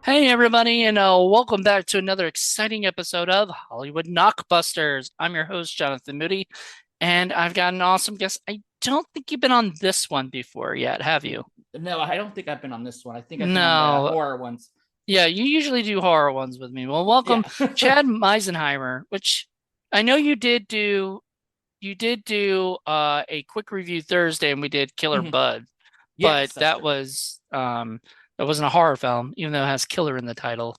Hey everybody, and welcome back to another exciting episode of Hollywood Knockbusters. I'm your host, Jonathan Moody, and I've got an awesome guest. I don't think you've been on this one before yet, have you? No, I don't think I've been on this one. I think I've been on the No. horror ones. Yeah, you usually do horror ones with me. Well, welcome Yeah. Chad Meisenheimer, which I know you did do. You did do a quick review Thursday, and we did Killer Mhm. Bud, but Yes, that's true. that wasn't a horror film, even though it has killer in the title.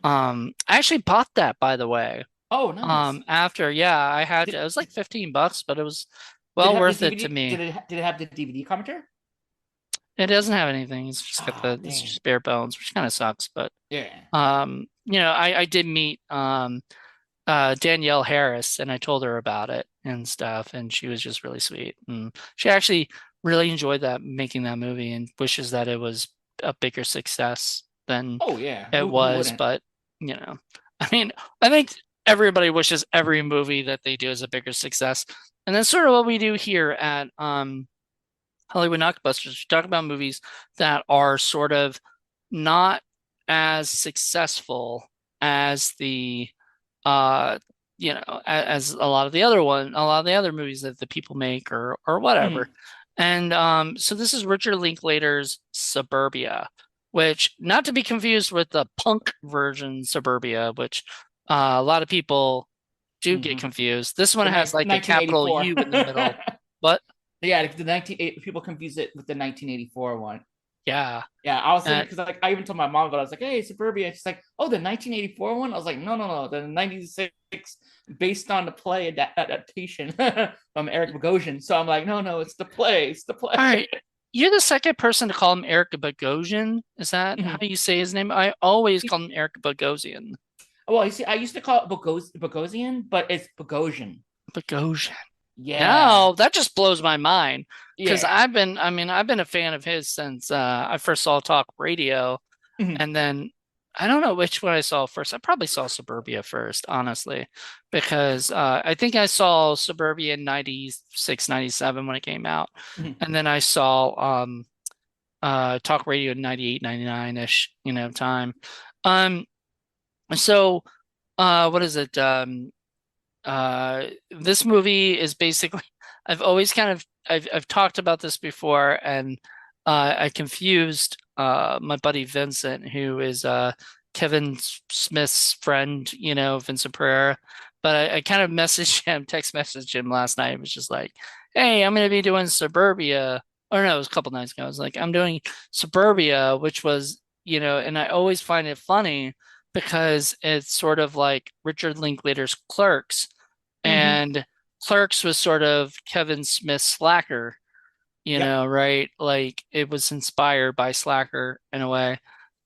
I actually bought that, by the way. Oh, nice. After, yeah, I had Did, to, it was like did, 15 bucks, but it was did it well have the worth it to DVD? me. Did it have the DVD commenter? It doesn't have anything. It's just got Oh, it's dang. just bare bones, which kind of sucks. But Yeah. I did meet Danielle Harris, and I told her about it and stuff, and she was just really sweet. And she actually really enjoyed that making that movie and wishes that it was a bigger success than Oh, yeah. it Who was. wouldn't? But you know, I mean, I think everybody wishes every movie that they do is a bigger success. And that's sort of what we do here at Hollywood Knockbusters. We talk about movies that are sort of not as successful as the uh as a lot of the other movies that the people make or whatever. Mhm. And so this is Richard Linklater's Suburbia, which not to be confused with the punk version Suburbia, which a lot of people do get Mhm. confused. This one The has like a capital 1984. U in the middle. But Yeah, the 1980 people confuse it with the 1984 one. yeah. Yeah, I was thinking Uh, because like I even told my mom about it. I was like, "Hey, Suburbia." She's like, "Oh, the 1984 one." I was like, "No, no, no, the 96 based on the play adaptation from Eric Bogosian." So I'm like, "No, no, it's the play. It's the all play." right. You're the second person to call him Eric Bogosian. Is that how Mhm. you say his name? I always call him Eric Bogosian. Well, you see, I used to call it Bogosian, but it's Bogosian. Bogosian. Yeah, No, that just blows my mind because yeah. I've been a fan of his since I first saw Talk Radio, Mhm. and then I don't know which one I saw first. I probably saw Suburbia first, honestly, because I think I saw Suburbia in 96, 97 when it came out, Mhm. and then I saw Talk Radio in 98, 99-ish, time. Um, so what is it? This movie is basically I've always kind of I've talked about this before, and I confused my buddy Vincent, who is Kevin Smith's friend, Vincent Pereira. But I kind of messaged him, text messaged him last night. It was just like, "Hey, I'm gonna be doing Suburbia." Or no, it was a couple nights ago. I was like, "I'm doing Suburbia," which was, and I always find it funny because it's sort of like Richard Linklater's Clerks, Mhm. and Clerks was sort of Kevin Smith's Slacker, Yep. right? Like it was inspired by Slacker in a way.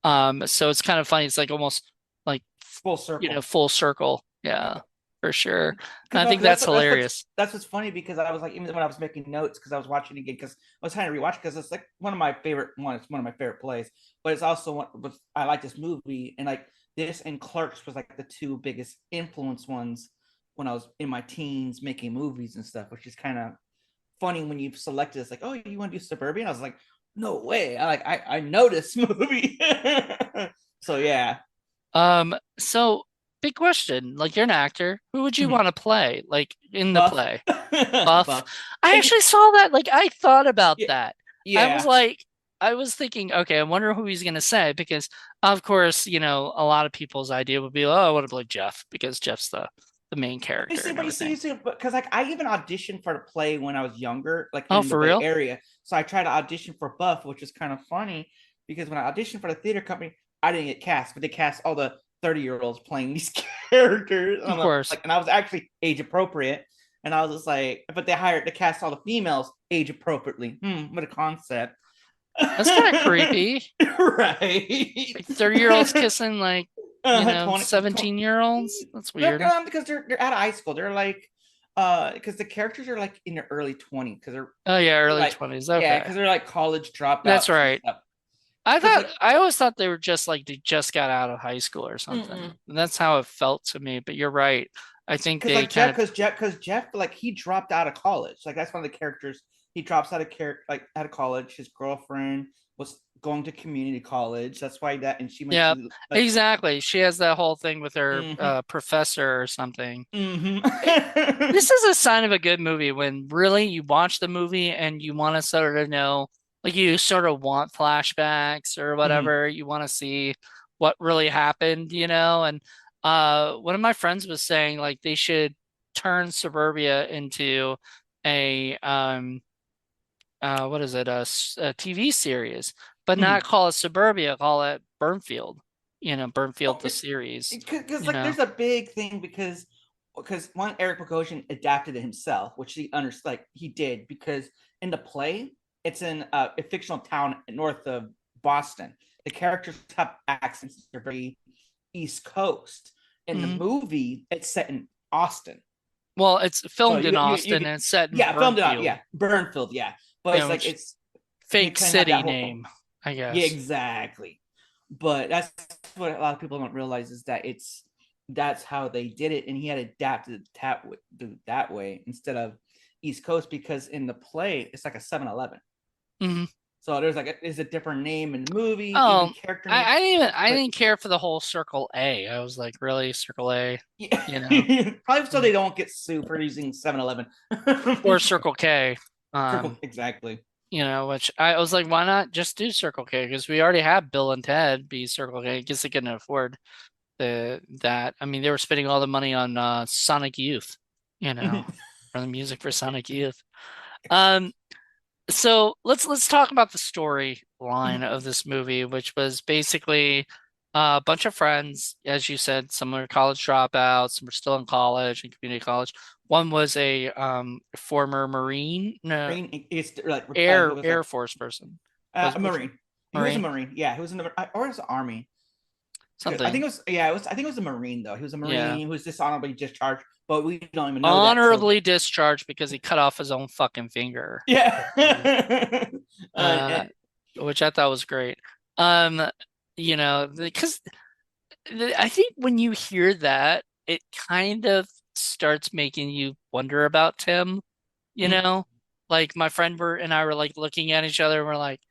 So it's kind of funny. It's like almost like, Full circle. full circle. Yeah. Yeah, for sure. And Because I no, think because that's hilarious. that's what's funny because I was like even when I was making notes because I was watching it again because I was trying to rewatch because it's like one of my favorite one. It's one of my favorite plays, but it's also one. But I like this movie and like this and Clerks was like the two biggest influence ones when I was in my teens making movies and stuff, which is kind of funny when you selected it's like oh you want to do Suburbia and I was like no way I know this movie. So yeah. So big question. Like you're an actor. Who would you Mhm. want to play? Like in the Buff. play? Buff. Buff. I And actually saw that. Like I thought about yeah, that. I was yeah. like, I was thinking, okay, I wonder who he's gonna say because of course, a lot of people's idea would be, oh, I want to play Jeff because Jeff's the main character and You everything. see, because like I even auditioned for the play when I was younger, like Oh, in the for Bay real? Area. So I tried to audition for Buff, which is kind of funny because when I auditioned for the theater company, I didn't get cast, but they cast all the 30-year-olds playing these characters. And Of I'm course. like, and I was actually age appropriate. And I was just like, but they cast all the females age appropriately. What a concept. That's kind of creepy. Right. Like 30-year-olds kissing like, 20, 17-year-olds. That's weird. because they're out of high school. They're like because the characters are like in their early 20s because Oh yeah, they're early like 20s. yeah, Okay. because they're like college That's dropouts and right. stuff. I Because thought like I always thought they were just like they just got out of high school or something. mm-mm. And that's how it felt to me, but you're right. I think Because they like kind of Jeff like he dropped out of college. Like that's one of the characters. He drops out of like out of college. His girlfriend was going to community college. That's why that, and she went Yeah, to exactly. She has that whole thing with her mm-hmm, professor or something. mm-hmm. This is a sign of a good movie when really you watch the movie and you want to sort of know, like you sort of want flashbacks or Mm-hmm. whatever. You want to see what really happened, And one of my friends was saying like they should turn Suburbia into a what is it, a TV series, but Mm-hmm. not call it Suburbia, call it Burnfield, Oh, Burnfield the series, because you like know. there's a big thing because one Eric Bogosian adapted it himself, which he like he did because in the play it's in a fictional town north of Boston. The characters have accents; they're very East Coast. In the Mhm. movie, it's set in Austin, Well, it's so filmed in Austin you and it's set in yeah, filmed it out, Burnfield, yeah, Burnfield, yeah, but it's like which it's they fake kind of have that city whole name, I yeah, guess. exactly. But that's what a lot of people don't realize is that that's how they did it, and he had adapted that way instead of East Coast because in the play it's like a 7-Eleven. Mhm. So there's like is a different name in the movie, even Oh, character I, names. I didn't even I But didn't care for the whole Circle A. I was like, really, Circle A, yeah, you know, probably so they don't get sued for using 7-Eleven. or Circle K. Circle exactly. Which I was like, why not just do Circle K? Because we already have Bill and Ted be Circle K. I guess they couldn't afford that. I mean, they were spending all the money on Sonic Youth, for the music for Sonic Youth. Um, so let's talk about the storyline of this movie, which was basically a bunch of friends, as you said, some were college dropouts, some were still in college and community college. One was a former Marine, no, Marine is like he Air was Air like Force person. Was a which Marine. He was a Marine? Marine. Yeah, he was in the or it was the Army. I think Something. it was yeah, it was I think it was a Marine though. He was a Yeah. Marine who was dishonorably discharged, but we don't even know that till Honorably discharged because he cut off his own fucking finger. yeah. Uh, which I thought was great. Um, because I think when you hear that, it kind of starts making you wonder about Tim, you Mhm, know? Like my friend and I were like looking at each other and we're like,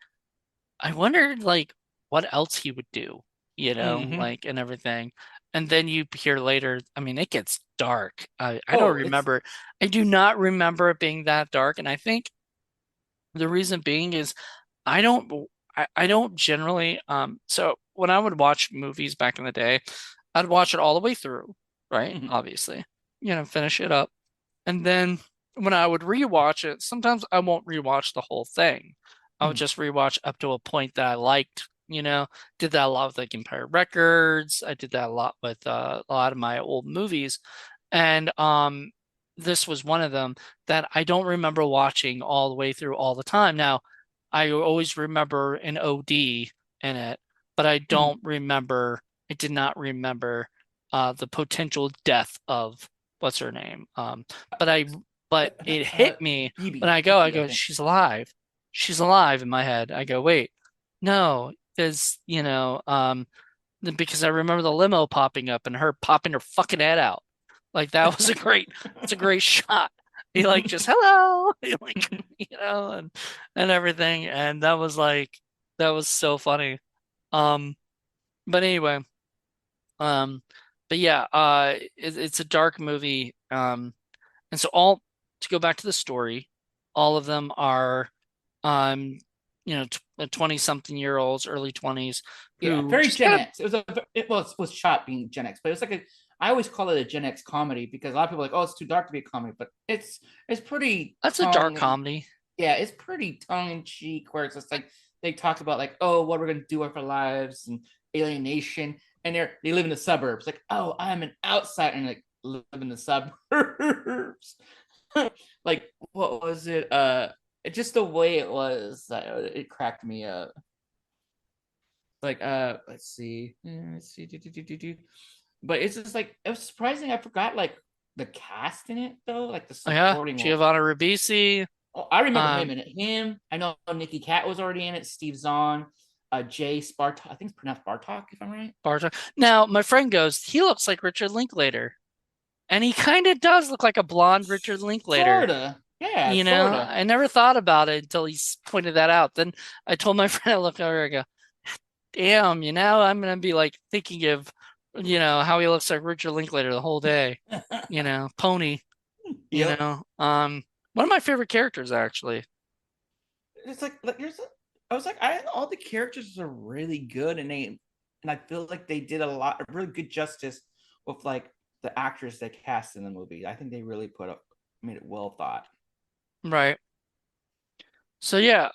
I wondered like what else he would do, mhm. like and everything. And then you hear later, I mean, it gets dark. I don't Oh, it's remember. I do not remember it being that dark. And I think the reason being is I don't I don't generally so when I would watch movies back in the day, I'd watch it all the way through, right? mhm, Obviously. Finish it up. And then when I would rewatch it, sometimes I won't rewatch the whole thing. I would mhm. just rewatch up to a point that I liked. Did that a lot with like Empire Records. I did that a lot with a lot of my old movies. And this was one of them that I don't remember watching all the way through all the time. Now, I always remember an OD in it, but Mhm. I did not remember the potential death of what's her name. But it hit me when I Phoebe, I go, think. she's alive. She's alive in my head. I go, wait, no, because I remember the limo popping up and her popping her fucking head out. Like that was that's a great shot. He like just hello, like and everything, and that was so funny. Um, but anyway, um, but yeah, it's a dark movie. And so all to go back to the story, all of them are, um, 20 something year olds, early 20s Yeah, who very just Gen kind of X. It was shot being Gen X, but it was like I always call it a Gen X comedy because a lot of people are like, oh, it's too dark to be a comedy, but it's pretty that's a dark comedy. yeah, it's pretty tongue in cheek where it's just like they talk about like, oh, what we're gonna do with our lives and alienation, and they live in the suburbs. Like, oh, I'm an outsider and like live in the suburbs. Like, what was it? Just the way it was, it cracked me up. Like, let's see, but it's just like it was surprising. I forgot like the cast in it though, like the Oh, yeah, supporting role. Giovanna Ribisi, Oh, I remember him um, in it. Him, I know Nikki Cat was already in it. Steve Zahn, Jay Spartak. I think it's pronounced Bartok, if I'm right. Bartok. Now, my friend goes, he looks like Richard Linklater, and he kind of does look like a blonde Richard Linklater. Sorta. Yeah, sorta. I never thought about it until pointed that out. Then I told my friend, I look over, I go, damn, I'm gonna be like thinking of, how he looks like Richard Linklater the whole day, Pony, Yep. one of my favorite characters actually. It's like there's I was like, all the characters are really good, and I feel like they did a lot of really good justice with like the actors they cast in the movie. I think they really made it well thought. Right. So yeah,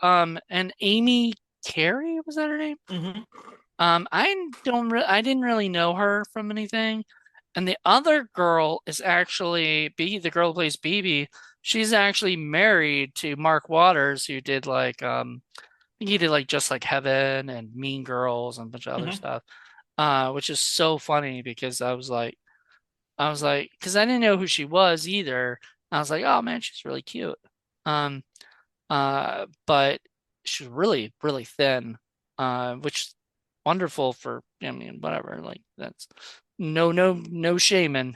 and Amy Carey, was that her name? Mm-hmm. I didn't really know her from anything. And the other girl is actually the girl who plays BB. She's actually married to Mark Waters, who did like I think he did like Just Like Heaven and Mean Girls and a bunch of other Mm-hmm. stuff. Which is so funny because because I didn't know who she was either. I was like, oh man, she's really cute. Um, but she's really, really thin, which is wonderful for, I mean, whatever. Like that's no shaming,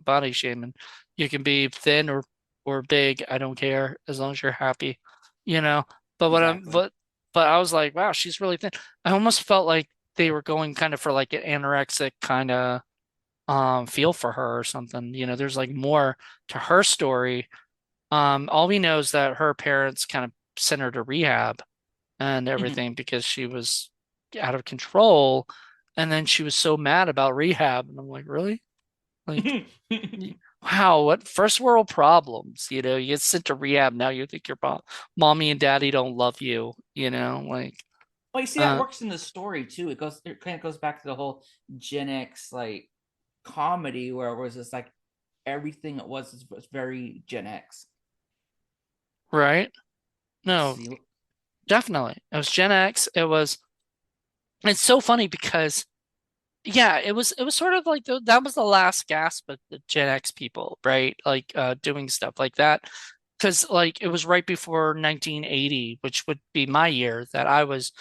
body shaming. You can be thin or big. I don't care as long as you're happy, you know. But what I'm, Exactly. but I was like, wow, she's really thin. I almost felt like they were going kind of for like an anorexic kind of feel for her or something. There's like more to her story. All we know is that her parents kind of sent her to rehab and Mm-hmm. everything because she was out of control. And then she was so mad about rehab. And I'm like, really? Like, wow, what first world problems? You get sent to rehab. Now you think your mommy and daddy don't love you, like, Well, you see that uh, works in the story too. It kind of goes back to the whole Gen X like comedy where it was just like everything it was very Gen X. right? Let's No, see. definitely. It was Gen X. It's so funny because yeah, it was sort of like that was the last gasp of the Gen X people, right? Like doing stuff like that. Because like it was right before 1980, which would be my year that I was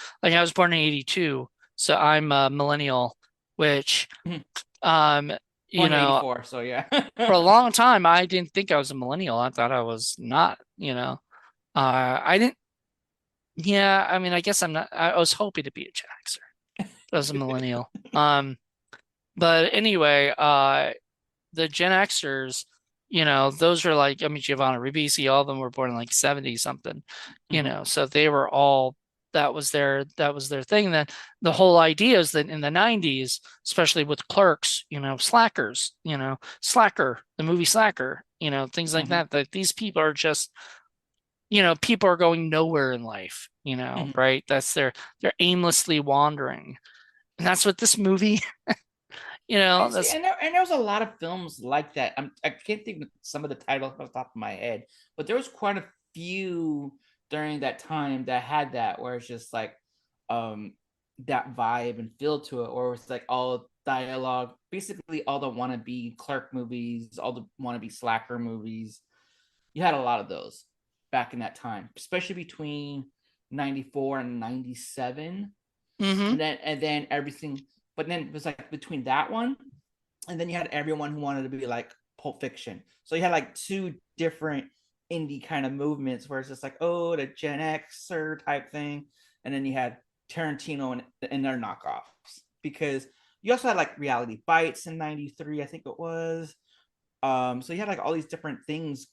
born in 82, so I'm a millennial, which um you Born in know, '84, so yeah. for a long time I didn't think I was a millennial. I thought I was not, I didn't yeah, I mean I guess I'm not I was hoping to be a Gen Xer as a millennial. But anyway, the Gen Xers, those are like, I mean, Giovanna Ribisi, all of them were born in like 70 something, Mhm. so they were all, that was their thing. Then the whole idea is that in the 90s, especially with Clerks, Slackers, Slacker, the movie Slacker, things like Mhm. that these people are just, people are going nowhere in life, Mhm. right? They're aimlessly wandering. And that's what this movie, I see, that's, and there was a lot of films like that. I can't think of some of the titles off the top of my head, but there was quite a few during that time that had that, where it's just like, um, that vibe and feel to it, or it's like all dialogue, basically all the wannabe clerk movies, all the wannabe slacker movies. You had a lot of those back in that time, especially between '94 and '97, mm-hmm. and then everything. But then it was like between that one, and then you had everyone who wanted to be like Pulp Fiction. So you had like two different indie kind of movements where it's just like, oh, the Gen Xer type thing, and then you had Tarantino and their knockoffs, because you also had like Reality Bites in '93, I think it was. So you had like all these different things.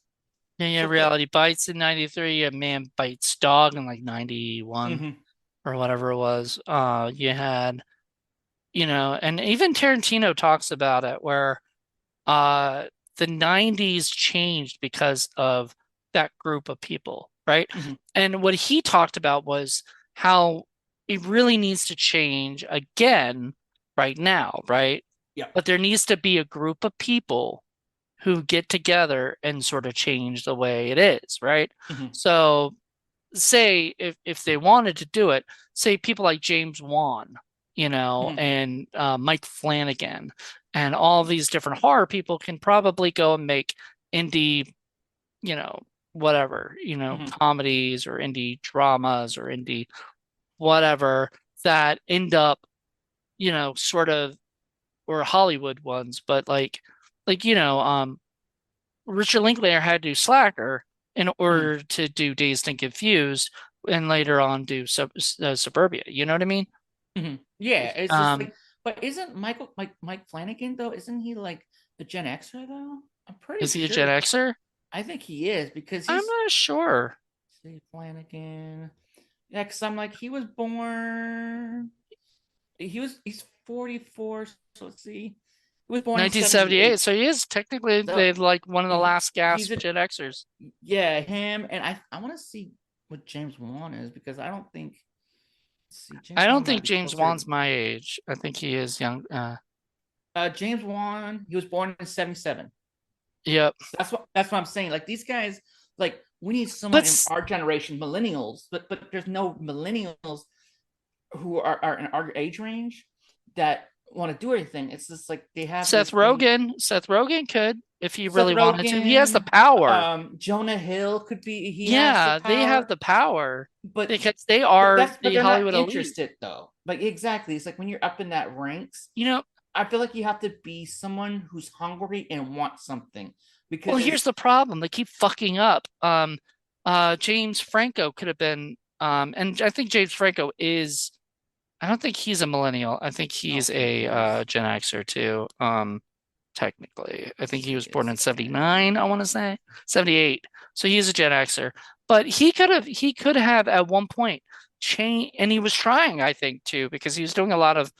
Yeah, yeah, So for Reality Bites in 93, a Man Bites Dog in like 91 mm-hmm, or whatever it was. You had, and even Tarantino talks about it where uh the 90s changed because of that group of people, right? mm-hmm, And what he talked about was how it really needs to change again right now, right? yep, But there needs to be a group of people who get together and sort of change the way it is, right? mm-hmm, So say if they wanted to do it, say people like James Wan, mm-hmm, and Mike Flanagan and all these different horror people can probably go and make indie, you know, whatever, mm-hmm, comedies or indie dramas or indie whatever that end up, sort of, or Hollywood ones, but like Richard Linklater had to do Slacker, in Mhm. order to do Dazed and Confused and later on do Suburbia. You know what I mean? Yeah, it's just Um, like, but isn't Mike Flanagan though? Isn't he like a Gen Xer though? I'm pretty is he a Gen sure. Xer? I think he is because I'm he's not sure. see Flanagan. Yeah, because I'm like he was born. He's 44. So let's see. He was born in 1978. 78. So he is technically So they like one of the last he's gasp a Gen Xers. yeah him and I want to see what James Wan is because I don't think. Let's see, I James don't Wan might think be James closer. Wan's my age. I think he is young. James Wan, he was born in 77. Yep. That's what I'm saying. Like these guys, like we need someone But in our generation, millennials, but there's no millennials who are in our age range that want to do anything. It's just like they have Seth this thing. Rogen, Seth Rogen could if he Seth really wanted to. He has the Rogen, power. Jonah Hill could be. He has the Yeah, they have power, the power but because they are but the they're not Hollywood elite. interested though. Like exactly, it's like when you're up in that ranks, You know, I feel like you have to be someone who's hungry and wants something well, because here's the problem. They keep fucking up. James Franco could have been, and I think James Franco is, I don't think he's a millennial. I think I he's don't think a he is. Gen Xer too. Technically, I think Let's he see was born this in guy. 79, I want to say 78. So he's a Gen Xer, but he could have at one point changed, and he was trying, I think, too, because he was doing a lot of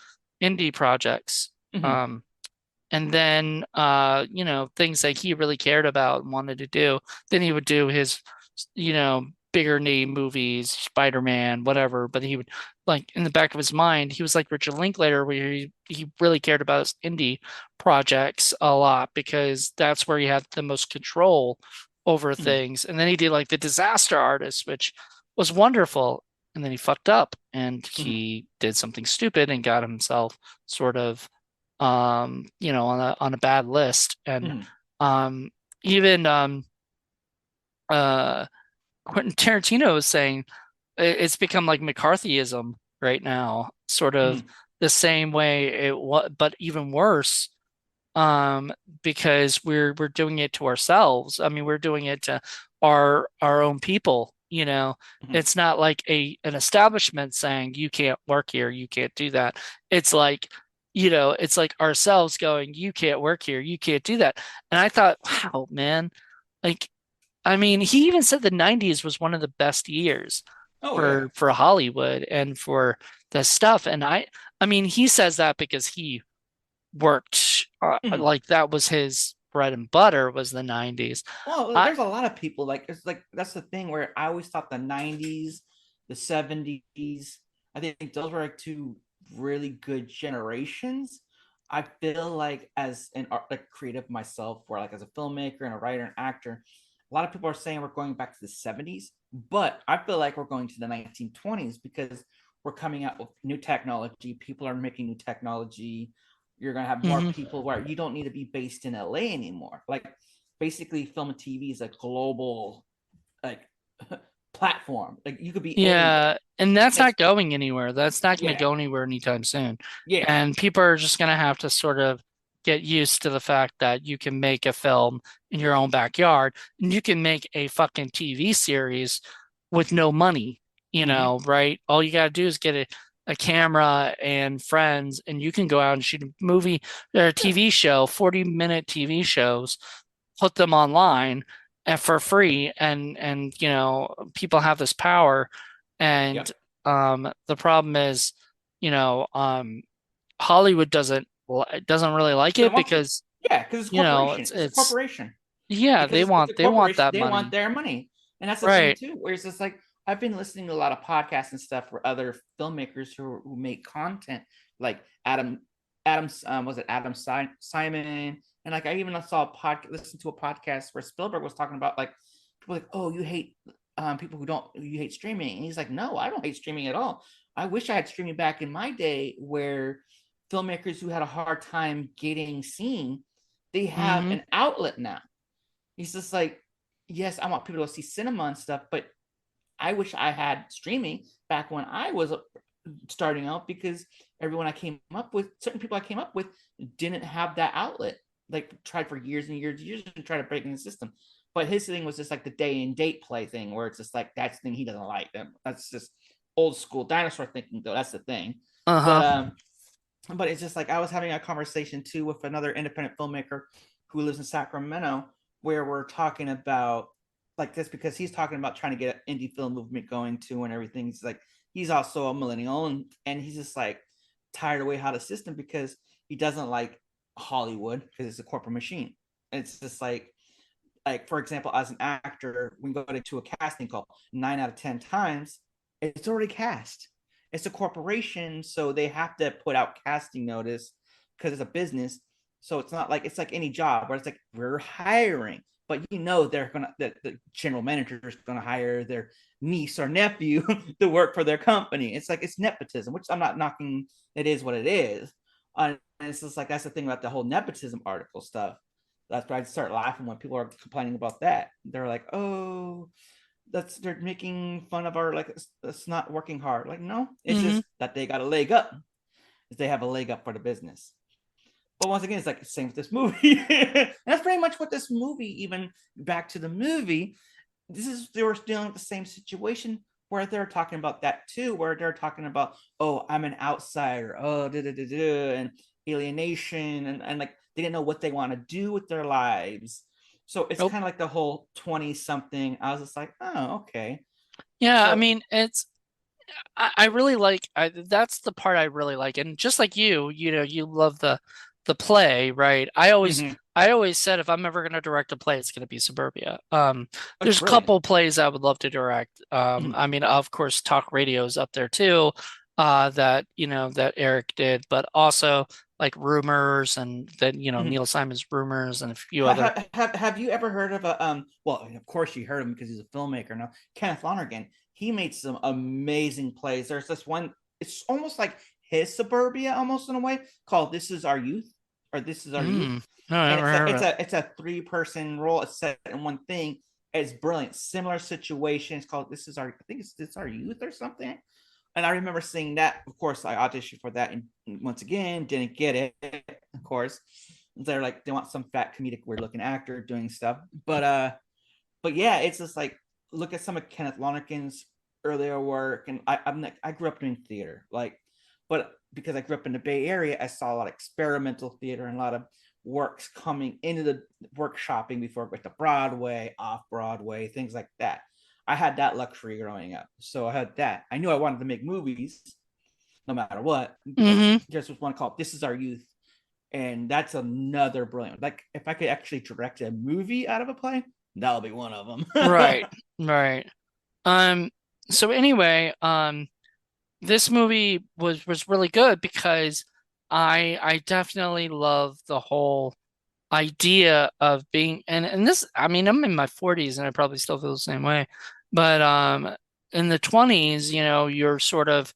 indie projects. Mhm. Um, and then things that he really cared about and wanted to do, then he would do his bigger name movies, Spider-Man, whatever, but he would, like, in the back of his mind, he was like Richard Linklater, where he really cared about his indie projects a lot because that's where he had the most control over Mhm. things. And then he did like The Disaster Artist, which was wonderful, and then he fucked up and Mhm. he did something stupid and got himself sort of on a bad list. And Mhm. um, even uh, Quentin Tarantino is saying it's become like McCarthyism right now, sort of Mhm. the same way it was, but even worse. Um, because we're doing it to ourselves. I mean, we're doing it to our own people. Mhm. It's not like an establishment saying you can't work here, you can't do that. It's like, it's like ourselves going, you can't work here, you can't do that. And I thought, wow, man, like, I mean, he even said the 90s was one of the best years Oh yeah. for Hollywood and for the stuff. And I mean, he says that because he worked Mhm. like that was his bread and butter was the 90s. Well, I there's a lot of people like it's like that's the thing where I always thought the 90s, the 70s, I think those were like two really good generations. I feel like as an art like creative myself, or like as a filmmaker and a writer and actor, a lot of people are saying we're going back to the 70s, but I feel like we're going to the 1920s because we're coming out with new technology. People are making new technology. You're gonna have more Mhm. people where you don't need to be based in LA anymore. Like basically film and TV is a global like platform. Like you could be Yeah, anywhere. and that's It's not going anywhere. That's not going to yeah, go anywhere anytime soon. yeah. And people are just going to have to sort of get used to the fact that you can make a film in your own backyard and you can make a fucking TV series with no money, Mm-hmm. right? All you got to do is get a camera and friends, and you can go out and shoot a movie or a Yeah. TV show, 40-minute TV shows, put them online and for free, and people have this power. And Yep. the problem is, you know um Hollywood doesn't really like They it want to. because Yeah, because it's a corporation. It's a it's corporation. yeah, Because it's a they want corporation. that They want money, their money, and that's the thing right? too. Where it's just like I've been listening to a lot of podcasts and stuff for other filmmakers who make content, like Adams was it Simon, and like I even saw a listened to a podcast where Spielberg was talking about like people like, oh, you hate people who don't you hate streaming, and he's like, no, I don't hate streaming at all. I wish I had streaming back in my day where filmmakers who had a hard time getting seen, they have Hmm. an outlet now. He's just like, yes, I want people to see cinema and stuff, but I wish I had streaming back when I was starting out because everyone I came up with, certain people I came up with, didn't have that outlet. Like tried for years and years and years to try to break in the system. But his thing was just like the day and date play thing, where it's just like that's the thing he doesn't like. That's just old school dinosaur thinking, though. That's the thing. But Uh-huh. but it's just like I was having a conversation too with another independent filmmaker who lives in Sacramento, where we're talking about like this because he's talking about trying to get an indie film movement going too and everything. He's like he's also a millennial and he's just like tired of way how the system because he doesn't like Hollywood because it's a corporate machine. And it's just like for example, as an actor, when you go into a casting call, 9 out of 10 times, it's already cast. It's a corporation, so they have to put out casting notice because it's a business. So it's not like it's like any job where it's like we're hiring, but they're gonna the general manager is gonna hire their niece or nephew to work for their company. It's like it's nepotism, which I'm not knocking. It is what it is. And it's just like that's the thing about the whole nepotism article stuff. That's why I start laughing when people are complaining about that. They're like, "Oh, they're making fun of our like it's not working hard." Like, no, it's Mm-hmm. just that they got a leg up. They have a leg up for the business. But once again, it's like the same with this movie. And that's pretty much what this movie, even back to the movie, they were dealing with the same situation where they're talking about that too, where they're talking about, oh, I'm an outsider, oh, and alienation, and like they didn't know what they want to do with their lives. So it's Nope. kind of like the whole 20 something. I was just like, oh, okay. Yeah, I So, mean, I really like that's the part I really like. And just like you know, you love the play, right? mhm. I always said if I'm ever gonna direct a play, it's gonna be Suburbia. It's There's a brilliant. couple plays I would love to direct. Mhm. I mean, of course, Talk Radio's up there too, that you know that Eric did, but also like Rumors and then you know Mhm. Neil Simon's Rumors and a few other. Have you ever heard of a well, of course you heard him because he's a filmmaker now, Kenneth Lonergan. He made some amazing plays. There's this one, it's almost like his Suburbia almost in a way, called This Is Our Youth, or This Is Our Youth. No, I And never heard of it. it's a three-person role. It's set in one thing. It's brilliant. Similar situation. It's called This Is Our, I think it's This Our Youth or something. And I remember seeing that. Of course, I auditioned for that, and once again, didn't get it. Of course, they're like they want some fat comedic weird looking actor doing stuff, but yeah, it's just like look at some of Kenneth Lonergan's earlier work, and I grew up doing theater, like, but because I grew up in the Bay Area, I saw a lot of experimental theater and a lot of works coming into the workshopping before it went to Broadway, off Broadway, things like that. I had that luxury growing up, so I had that. I knew I wanted to make movies no matter what. Hmm. There's one called This Is Our Youth, and that's another brilliant. Like if I could actually direct a movie out of a play, that'll be one of them. Right, right. Um, so anyway, this movie was really good because I definitely love the whole idea of being and this I mean I'm in my 40s and I probably still feel the same way. But in the 20s, you know, you're sort of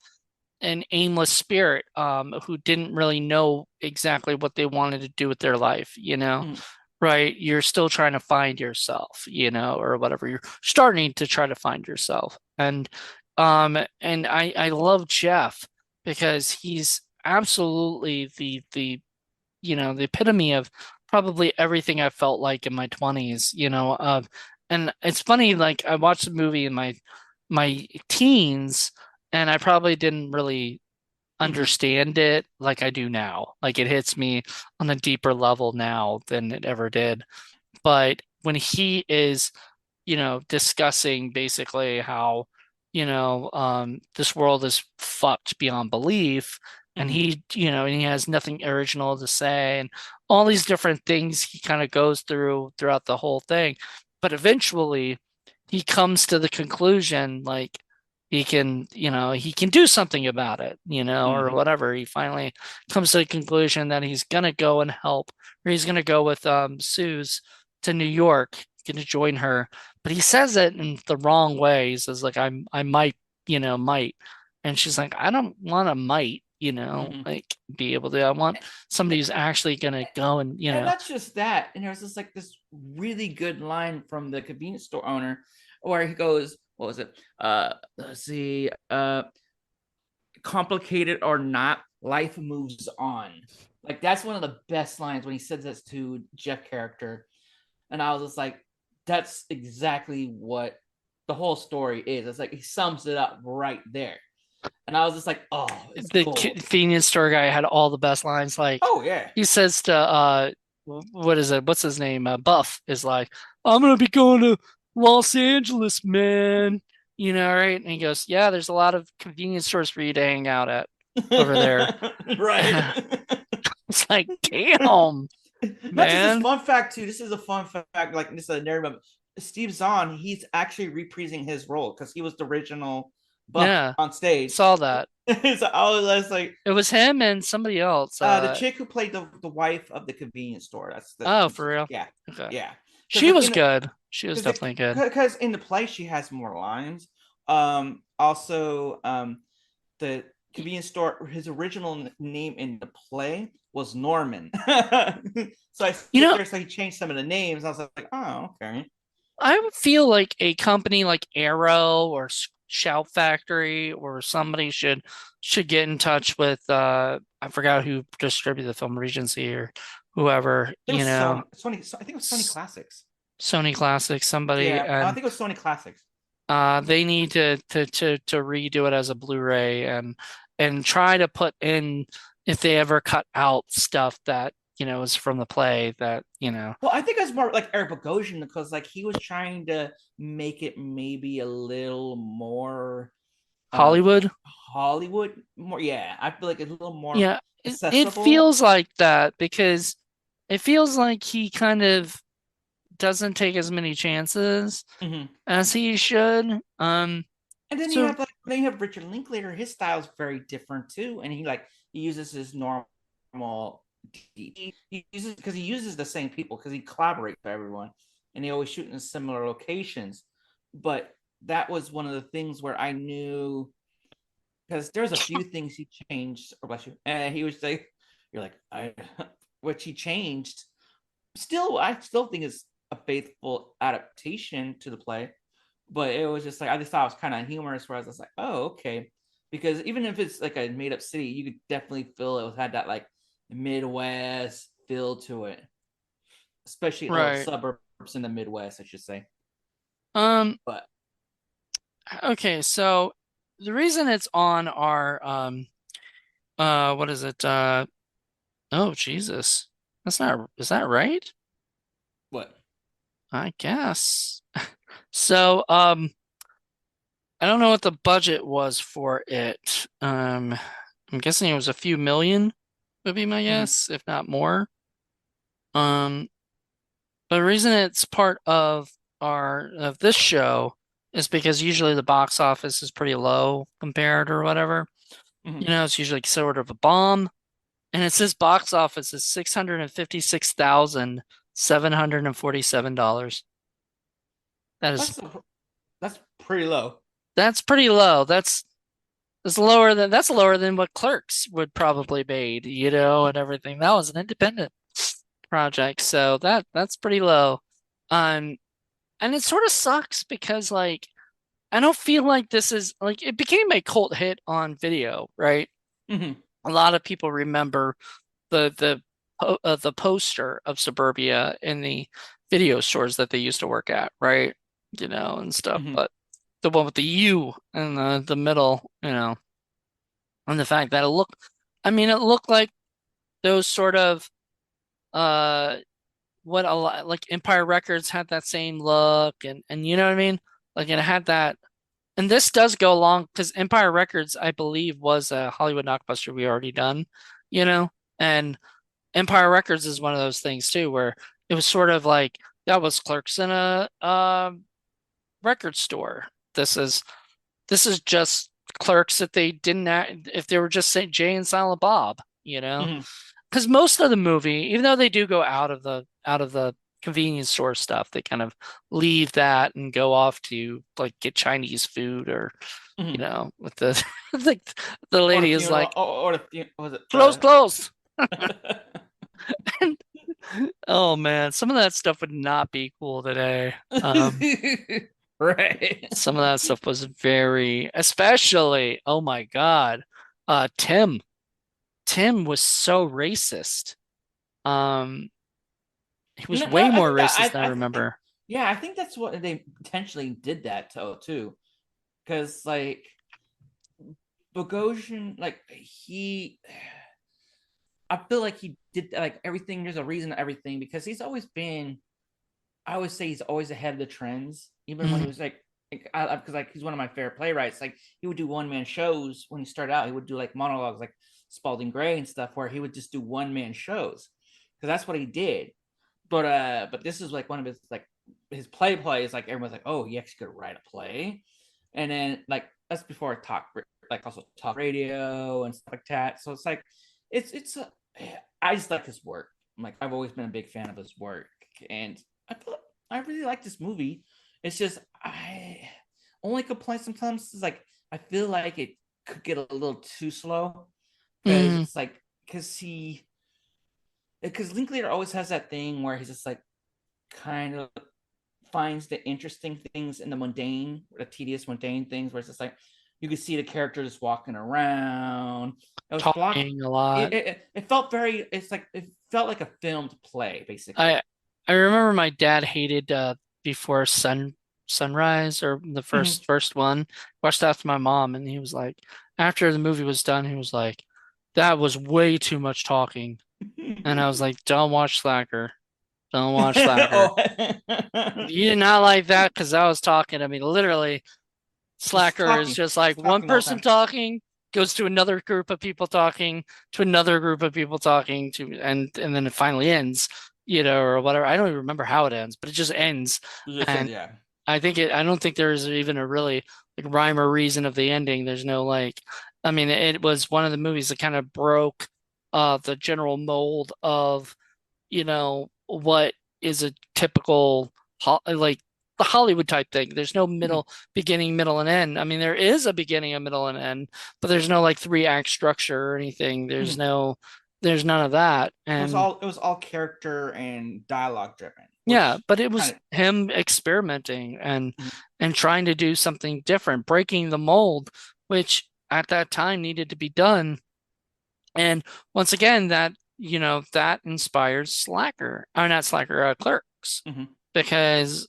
an aimless spirit who didn't really know exactly what they wanted to do with their life, you know. Mm, Right? You're still trying to find yourself, you know, or whatever. You're starting to try to find yourself. And I love Jeff because he's absolutely the you know, the epitome of probably everything I felt like in my 20s, you know, and it's funny, like I watched the movie in my teens and I probably didn't really mhm, understand it like I do now. Like it hits me on a deeper level now than it ever did. But when he is, you know, discussing basically how, you know, this world is fucked beyond belief, and mhm, he, you know, and he has nothing original to say, and all these different things he kind of goes through throughout the whole thing. But eventually, he comes to the conclusion, like, he can, you know, he can do something about it, you know, or mhm. whatever. He finally comes to the conclusion that he's gonna go and help, or he's gonna go with Sue's to New York, gonna join her. But he says it in the wrong way. He says like I might, you know, might. And she's like, I don't want a might, you know, Mhm. like be able to. I want somebody who's actually gonna go and, you And know, not just that. And there's this like this really good line from the convenience store owner where he goes, what was it? Let's see, complicated or not, life moves on. Like that's one of the best lines when he says this to Jeff character. And I was just like, that's exactly what the whole story is. It's like he sums it up right there. And I was just like, oh, it's The gold. convenience store guy had all the best lines. Like Oh yeah. he says to what is it? What's his name? Buff is like, I'm gonna be going to Los Angeles, man. You know, right? And he goes, yeah, there's a lot of convenience stores for you to hang out at over there. Right. It's like, damn, Not just this man. fun fact too. This is a fun fact. Like this is a narrative. Steve Zahn, he's actually reprising his role because he was the original Buff Yeah, on stage. saw that. So I was like, It was him and somebody else. the chick who played the wife of the convenience store. That's the Oh, for real? yeah, Okay. yeah. Because She like was good. She was definitely good. because in the play she has more lines. Also, the convenience store, his original name in the play was Norman. So I You sit know, there, so he changed some of the names. I was like, oh, okay. I would feel like a company like Arrow or Shout Factory or somebody should get in touch with I forgot who distributed the film Regency or whoever, It was you know, Sony. I think it was Sony Classics. Sony Classics, somebody, Yeah, I and think it was Sony Classics. they need to redo it as a Blu-ray and try to put in if they ever cut out stuff that, you know, is from the play that, you know, Well, I think it was more like Eric Bogosian because like he was trying to make it maybe a little more um Hollywood. Hollywood more. Yeah, I feel like it's a little more Yeah, it accessible. feels like that because it feels like he kind of doesn't take as many chances Mhm. as he should. And then So then you have Richard Linklater. His style is very different too, and he uses his normal. He uses because he uses the same people because he collaborates with everyone, and they always shoot in similar locations. But that was one of the things where I knew because there's a few things he changed. Or bless you, and he was like, "You're like I," which he changed. Still, I still think is a faithful adaptation to the play, but it was just like I just thought it was kind of humorous. Where I was just like, oh, okay, because even if it's like a made up city, you could definitely feel it had that like Midwest feel to it, especially little right. suburbs in the Midwest, I should say. Um, But okay, so the reason it's on our what is it? Oh Jesus. That's not, is that right? what? I guess. So I don't know what the budget was for it. I'm guessing it was a few million would be my Mm-hmm. guess, if not more. Um, but the reason it's part of this show is because usually the box office is pretty low compared or whatever. Mm-hmm. You know, it's usually sort of a bomb. And it says box office is $656,747. That is That's that's pretty low. that's pretty low. That's lower than what Clerks would probably made, you know, and everything. That was an independent project, so that's pretty low. Um, and it sort of sucks because like I don't feel like this is like it became a cult hit on video, right? Mm-hmm. A lot of people remember the poster of Suburbia in the video stores that they used to work at, right? You know, and stuff. Mm-hmm. But the one with the U in the middle, you know, and the fact that it looked like those sort of uh what a lot like Empire Records had that same look and you know what I mean? Like it had that, and this does go along because Empire Records, I believe, was a Hollywood Knockbuster we already done, you know, and Empire Records is one of those things too, where it was sort of like that was Clerks in a record store. This is just Clerks if they didn't if they were just saying Jay and Silent Bob, you know, Mm-hmm. because most of the movie, even though they do go out of the convenience store stuff, they kind of leave that and go off to like get Chinese food or you Mm-hmm. know with the the, the Or the lady is funeral, like or was it close the close. Oh man, some of that stuff would not be cool today. right? Some of that stuff was very, especially, oh my God, Tim. Tim was so racist. Um, he was No, no, way I more think that racist than I I think remember. Yeah, I think that's what they intentionally did that too, because like Bogosian, like he, I feel like he did like everything. There's a reason to everything because he's always been. I always say he's always ahead of the trends, even when he Mhm. was like, because like he's one of my favorite playwrights. Like he would do one man shows when he started out. He would do like monologues, like Spalding Gray and stuff, where he would just do one man shows because that's what he did. But this is like one of his like his plays. Like everyone's like, oh, he actually could write a play, and then like that's before talk, like also talk radio and stuff like that. So it's like it's I just like his work. Like I've always been a big fan of his work, and I feel, I really like this movie. It's just I only complaint sometimes is like I feel like it could get a little too slow because Mhm. it's like because Linklater always has that thing where he's just like kind of finds the interesting things in the mundane, the tedious mundane things where it's just like you could see the character just walking around. It was blocked. Talking a lot. It felt very. It's like it felt like a filmed play, I basically. I remember my dad hated Before Sunrise, or the Mm-hmm. first one. Watched that with my mom, and he was like, after the movie was done, he was like, that was way too much talking. And I was like, don't watch Slacker. Don't watch Slacker. Oh, You did not like that because I was talking. I mean, literally, just Slacker is talking, just like just one talking all the person time. talking, goes to another group of people talking, to another group of people talking, to and then it finally ends, or whatever. I don't even remember how it ends, but it just ends. You just said, And yeah. I don't think there's even a really like rhyme or reason of the ending. There's no like, I mean, it was one of the movies that kind of broke the general mold of what is a typical like the Hollywood type thing. There's no Mm-hmm. middle, beginning, middle, and end. I mean, there is a beginning, a middle, and end, but there's no like three act structure or anything. Mm-hmm. There's none of that. And It was all character and dialogue driven, yeah, which but it was kind him experimenting of. and trying to do something different, breaking the mold, which at that time needed to be done. And once again, that inspired Slacker, or not Slacker, Clerks, Mm-hmm. because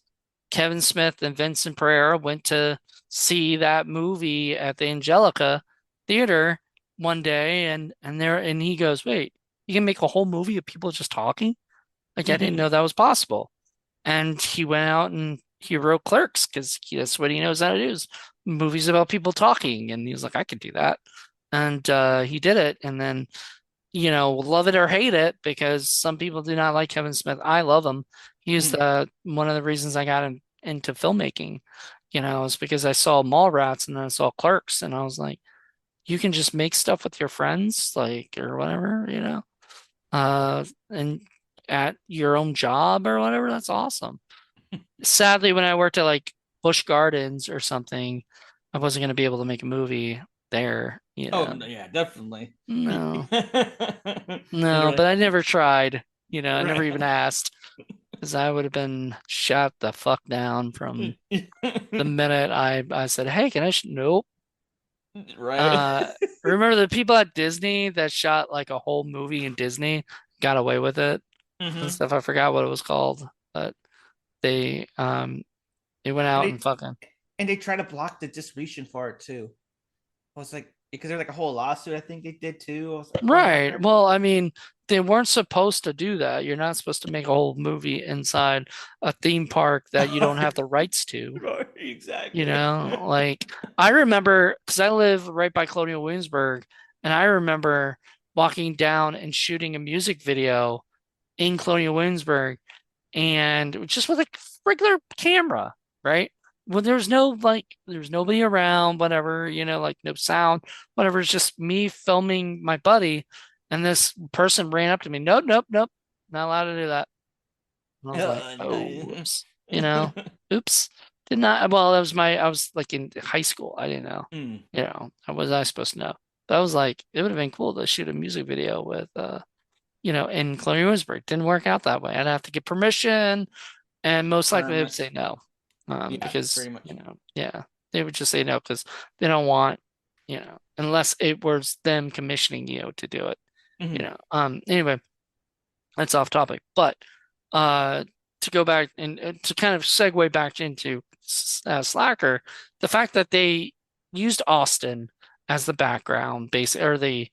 Kevin Smith and Vincent Pereira went to see that movie at the Angelica Theater one day, and he goes, "Wait, you can make a whole movie of people just talking? Like I didn't Mm-hmm. know that was possible." And he went out and he wrote Clerks because that's what he knows how to do is movies about people talking, and he was like, "I could do that." And he did it, and then love it or hate it, because some people do not like Kevin Smith. I love him. He's Mm-hmm. one of the reasons I got into filmmaking, is because I saw Mallrats and then I saw Clerks, and I was like, you can just make stuff with your friends, like, or whatever, and at your own job or whatever. That's awesome. Sadly, when I worked at like Busch Gardens or something, I wasn't going to be able to make a movie there, Oh no, yeah, definitely. No. No, Literally, but I never tried. I never right, even asked, because I would have been shot the fuck down from the minute I said, "Hey, can nope." right. Uh, remember the people at Disney that shot like a whole movie in Disney, got away with it and Mm-hmm. stuff. I forgot what it was called, but they went And out and they fucking and they try to block the distribution for it too. I was like, because there's like a whole lawsuit. I think they did too. I was like, oh yeah, right. Well, I mean, they weren't supposed to do that. You're not supposed to make a whole movie inside a theme park that you don't have the rights to. right, exactly. Like I remember because I live right by Colonial Williamsburg, and I remember walking down and shooting a music video in Colonial Williamsburg, and just with a regular camera, right? Well, there was nobody around, whatever, like no sound, whatever. It's just me filming my buddy, and this person ran up to me. Nope, nope, nope, not allowed to do that. And I was like, oh, No. whoops, oops. Did not. Well, I was like in high school. I didn't know, Mm. how was I supposed to know? But I was like, it would have been cool to shoot a music video with, in Colonial Williamsburg. Didn't work out that way. I'd have to get permission, and most likely they would say Permits. no, Yeah, because pretty much. yeah, they would just say no because they don't want, unless it was them commissioning you to do it. Hmm. Anyway, that's off topic, but uh, to go back and to kind of segue back into Slacker, the fact that they used Austin as the background base or the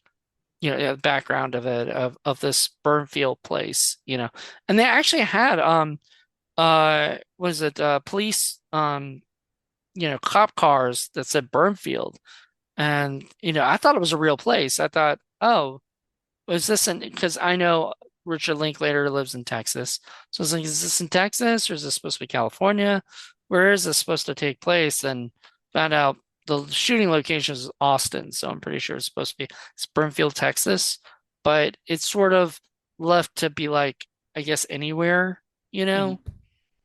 background of it of this Burnfield place, and they actually had was it police cop cars that said Burnfield, and I thought it was a real place. I thought, oh, was this in because I know Richard Linklater lives in Texas. So I was like, is this in Texas or is this supposed to be California? Where is this supposed to take place? And found out the shooting location is Austin. So I'm pretty sure it's supposed to be Springfield, Texas. But it's sort of left to be like, I guess, anywhere, you know?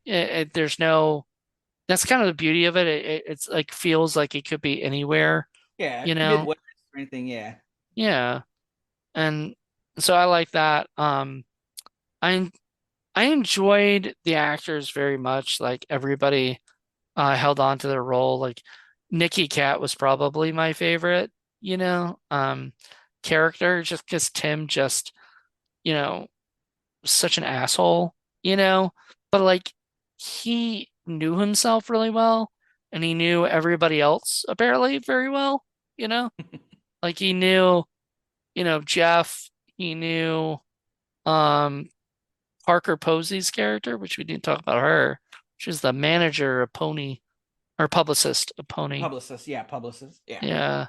Mhm. There's no, that's kind of the beauty of it. It's like feels like it could be anywhere, Yeah, you know? Midwest or anything. Yeah. Yeah. And so I like that. I I enjoyed the actors very much. Like everybody held on to their role. Like Nikki Cat was probably my favorite, character just because Tim just, you know, such an asshole, you know, but like he knew himself really well and he knew everybody else apparently very well, you know, like he knew, Jeff, he knew, um, Parker Posey's character, which we didn't talk about her. She's the manager of Pony or publicist of Pony. Publicist. Yeah, publicist. Yeah. Yeah.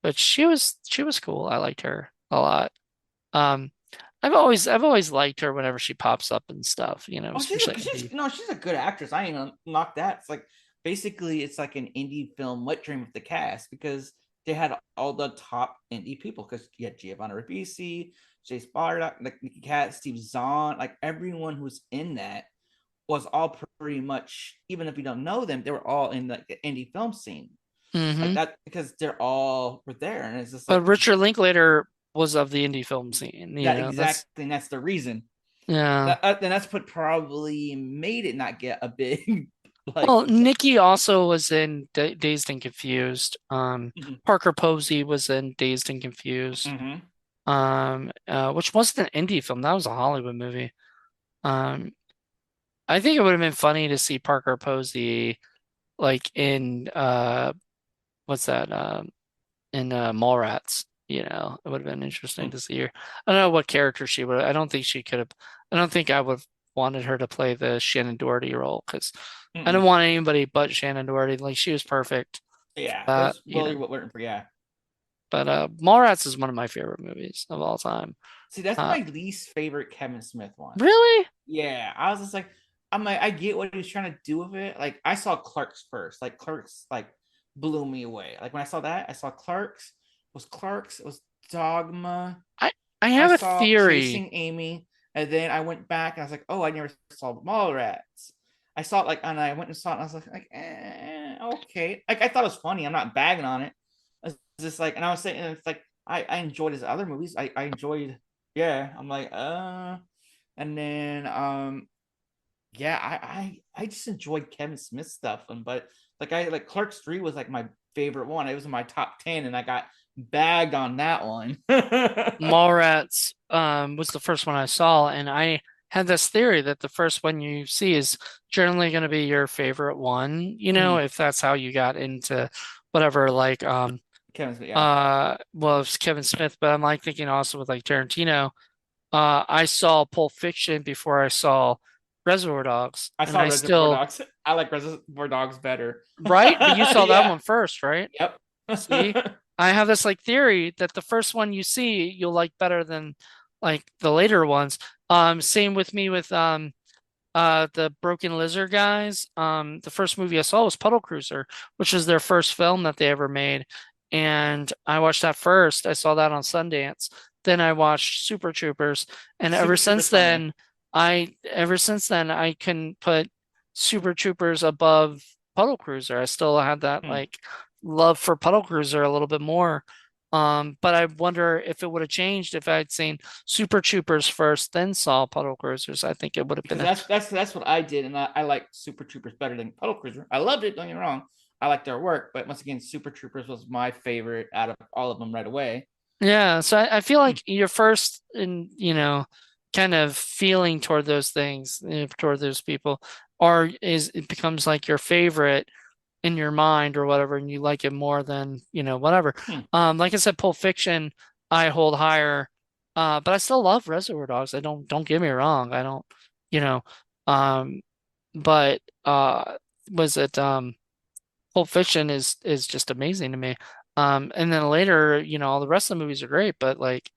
But she was cool. I liked her a lot. Um I've always liked her whenever she pops up and stuff, Oh, especially she's indie. no, she's a good actress. I ain't gonna knock that. It's like basically it's like an indie film wet dream with the cast because they had all the top indie people because you had Giovanna Ribisi, Jay Sparta, like Nikki Cat, Steve Zahn, like everyone who's in that was all pretty much, even if you don't know them, they were all in the indie film scene. Like Hmm. that because they're all were there. And it's just But like Richard Linklater was of the indie film scene, that that's exactly, and that's the reason. yeah. And that's what probably made it not get a big like Well, Nikki also was in Dazed and Confused. mhm, Parker Posey was in Dazed and Confused. mhm. Which wasn't an indie film. That was a Hollywood movie. Um, I think it would have been funny to see Parker Posey like in what's that? In Mallrats. It would have been interesting Mm, to see her. I don't know what character she would. I don't think she could have. I don't think I would have wanted her to play the Shannon Doherty role because I mm-mm. don't want anybody but Shannon Doherty. Like she was perfect Yeah, for it that. was really what we're for. Yeah. But Mallrats is one of my favorite movies of all time. See, that's Uh, my least favorite Kevin Smith one. really? Yeah, I was just like, I'm like, I get what he was trying to do with it. Like, I saw Clerks first. Like, Clerks like blew me away. Like when I saw that, I saw Clerks, it was Dogma. I I I have a saw theory. Chasing Amy, and then I went back and I was like, oh, I never saw Mallrats. I saw it like, and I went and saw it, and I was like, okay. Like I thought it was funny. I'm not bagging on it. It's just like, and I was saying, and it's like I enjoyed his other movies. I enjoyed, yeah. I'm like, and then yeah, I just enjoyed Kevin Smith stuff, and but like I like Clerks 3 was like my favorite one. It was in my top 10, and I got bagged on that one. Mallrats was the first one I saw, and I had this theory that the first one you see is generally going to be your favorite one, Mhm. if that's how you got into whatever, like Kevin Smith, yeah. well, it's Kevin Smith, but I'm like thinking also with like Tarantino. I saw Pulp Fiction before I saw Reservoir Dogs, I and saw I Reservoir still, Dogs. I like Reservoir Dogs better. right? But you saw that Yeah. one first, right? Yep. See, I have this like theory that the first one you see you'll like better than like the later ones. Same with me with the Broken Lizard guys. The first movie I saw was Puddle Cruiser, which is their first film that they ever made. And I watched that first. I saw that on Sundance. Then I watched Super Troopers, and Super Troopers funnier. ever since then I can put Super Troopers above Puddle Cruiser. I still had that Hmm. like love for Puddle Cruiser a little bit more. But I wonder if it would have changed if I'd seen Super Troopers first, then saw Puddle Cruisers. I think it would have been Because a that's what I did, and I like Super Troopers better than Puddle Cruiser. I loved it. Don't get me wrong. I like their work, but once again, Super Troopers was my favorite out of all of them right away. yeah. So I feel Hmm. like your first and kind of feeling toward those things, toward those people, or is it becomes like your favorite in your mind or whatever, and you like it more than, whatever. Hmm. Like I said, Pulp Fiction, I hold higher, but I still love Reservoir Dogs. I don't get me wrong. I don't, you know, um, but was it Pulp Fiction is just amazing to me. And then later, all the rest of the movies are great, but like,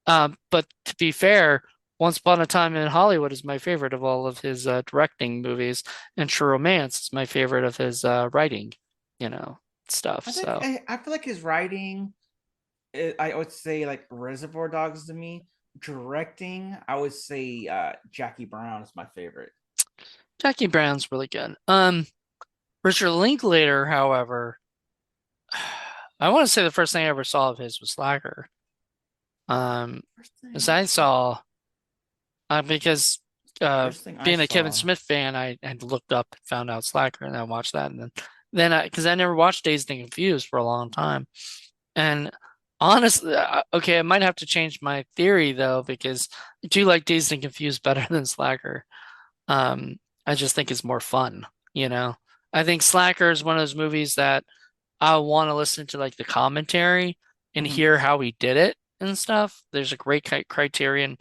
but to be fair, Once Upon a Time in Hollywood is my favorite of all of his directing movies, and True Romance is my favorite of his writing, you know, stuff. I think So I feel like his writing, I would say like Reservoir Dogs to me. Directing, I would say Jackie Brown is my favorite. Jackie Brown's really good. Richard Linklater, however, I want to say the first thing I ever saw of his was Slacker. Um, First thing as I I saw. saw, because First thing I being a Kevin saw. Smith fan, I had looked up and found out Slacker, and I watched that, and then because I never watched Dazed and Confused for a long time, and honestly, okay, I might have to change my theory though, because I do like Dazed and Confused better than Slacker. Um, I just think it's more fun, you know. I think Slacker is one of those movies that I want to listen to like the commentary and Mhm. hear how he did it and stuff. There's a great Criterion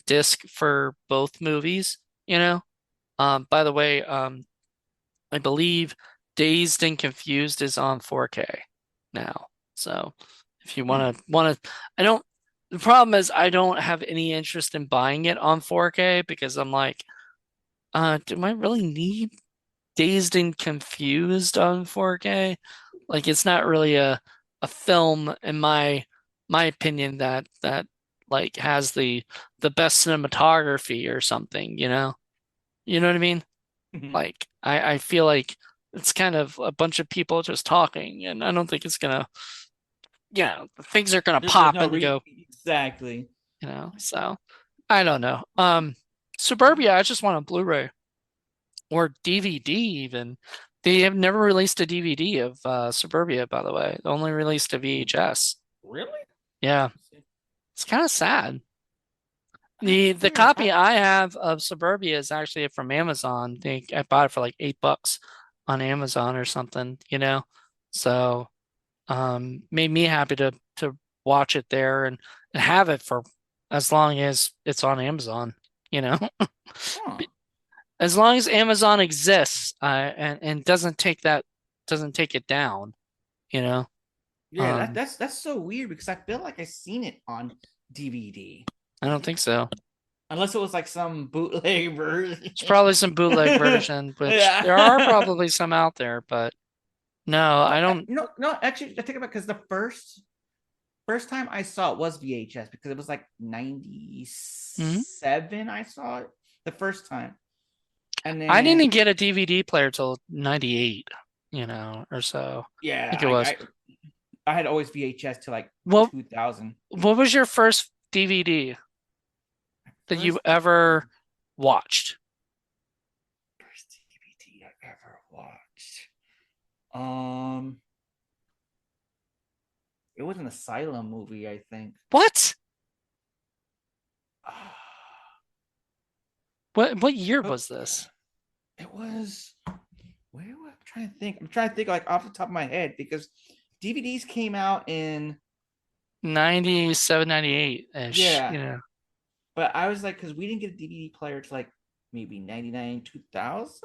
disc for both movies, you know. By the way, I believe Dazed and Confused is on 4K now. So if you Hmm. want to I don't the problem is I don't have any interest in buying it on 4K because I'm like, do I really need Dazed and Confused on 4K? Like it's not really a film in my opinion that like has the best cinematography or something, you know? You know what I mean? Mhm. Like I feel like it's kind of a bunch of people just talking, and I don't think it's gonna, things are gonna There's pop no and go, exactly. so I don't know. Suburbia, I just want a Blu-ray or DVD even. They have never released a DVD of Suburbia, by the way. They only released a VHS. Really? Yeah, it's kind of sad. The That's the weird. copy I have of Suburbia is actually from Amazon. I bought it for like $8 on Amazon or something, you know. So made me happy to watch it there and have it for as long as it's on Amazon, you know. Huh. As long as Amazon exists, and doesn't take it down, you know. Yeah, Um, that's so weird because I feel like I seen it on DVD. I don't think so. Unless it was like some bootleg version. It's probably some bootleg version, which there are Yeah. probably some out there, but no, No, I don't. no, actually, I think about because the first time I saw it was VHS because it was like Mhm. 97 I saw it the first time. And I then didn't get a DVD player till 98, or so. I yeah, think it was. I had always VHS to like What 2000. what was your first DVD that you First ever watched? DVD I ever watched. Um it was an Asylum movie, I think. What? What year Oh, was this? it was where I'm trying to think. I'm trying to think like off the top of my head because DVDs came out in 97, 98-ish, yeah, but I was like because we didn't get a DVD player to like maybe 99 2000.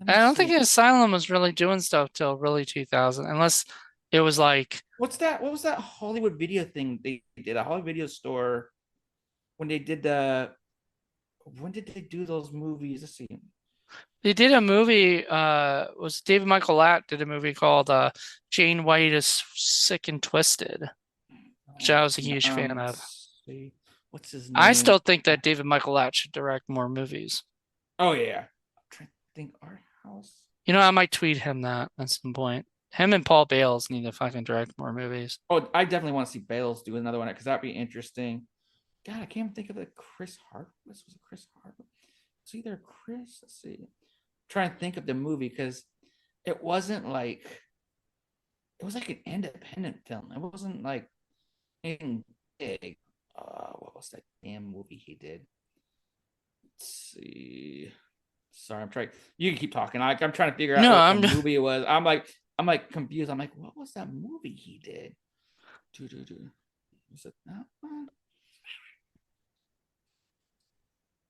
Let I me don't think see. Asylum was really doing stuff till really 2000, unless it was like What's that? What was that Hollywood video thing they did? A Hollywood video store when they did the when did they do those movies? Let's see. they did a movie, was David Michael Latt did a movie called Jane White is Sick and Twisted, which I was a huge fan of. Let's see. What's his I name? still think that David Michael Latt should direct more movies. Oh yeah. I'm trying to think Art House. I might tweet him that at some point. Him and Paul Bales need to fucking direct more movies. Oh, I definitely want to see Bales do another one because that'd be interesting. God, I can't even think of the Chris Hart. Was it Chris Hart? It's either Chris. Let's see. Try and think of the movie because it wasn't like it was like an independent film. It wasn't like anything big. What was that damn movie? movie he did. Let's see. Sorry, I'm trying. You can keep talking. I'm trying to figure out No, what the I'm movie was. I'm like confused. I'm like, what was that movie he did? Was it that one?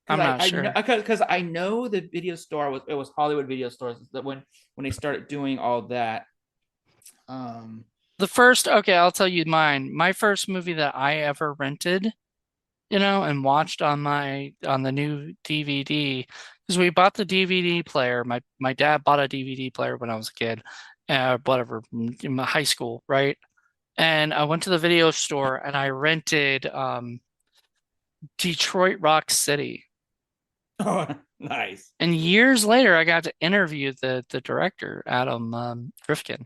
Because I'm not I know sure. because I know the video store was Hollywood Video Stores that when they started doing all that. Um. The first, okay, I'll tell you mine. My first movie that I ever rented, and watched on the new DVD, because we bought the DVD player. My dad bought a DVD player when I was a kid, whatever, in my high school, right? And I went to the video store and I rented Detroit Rock City. Oh, nice. And years later, I got to interview the director, Adam Rifkin.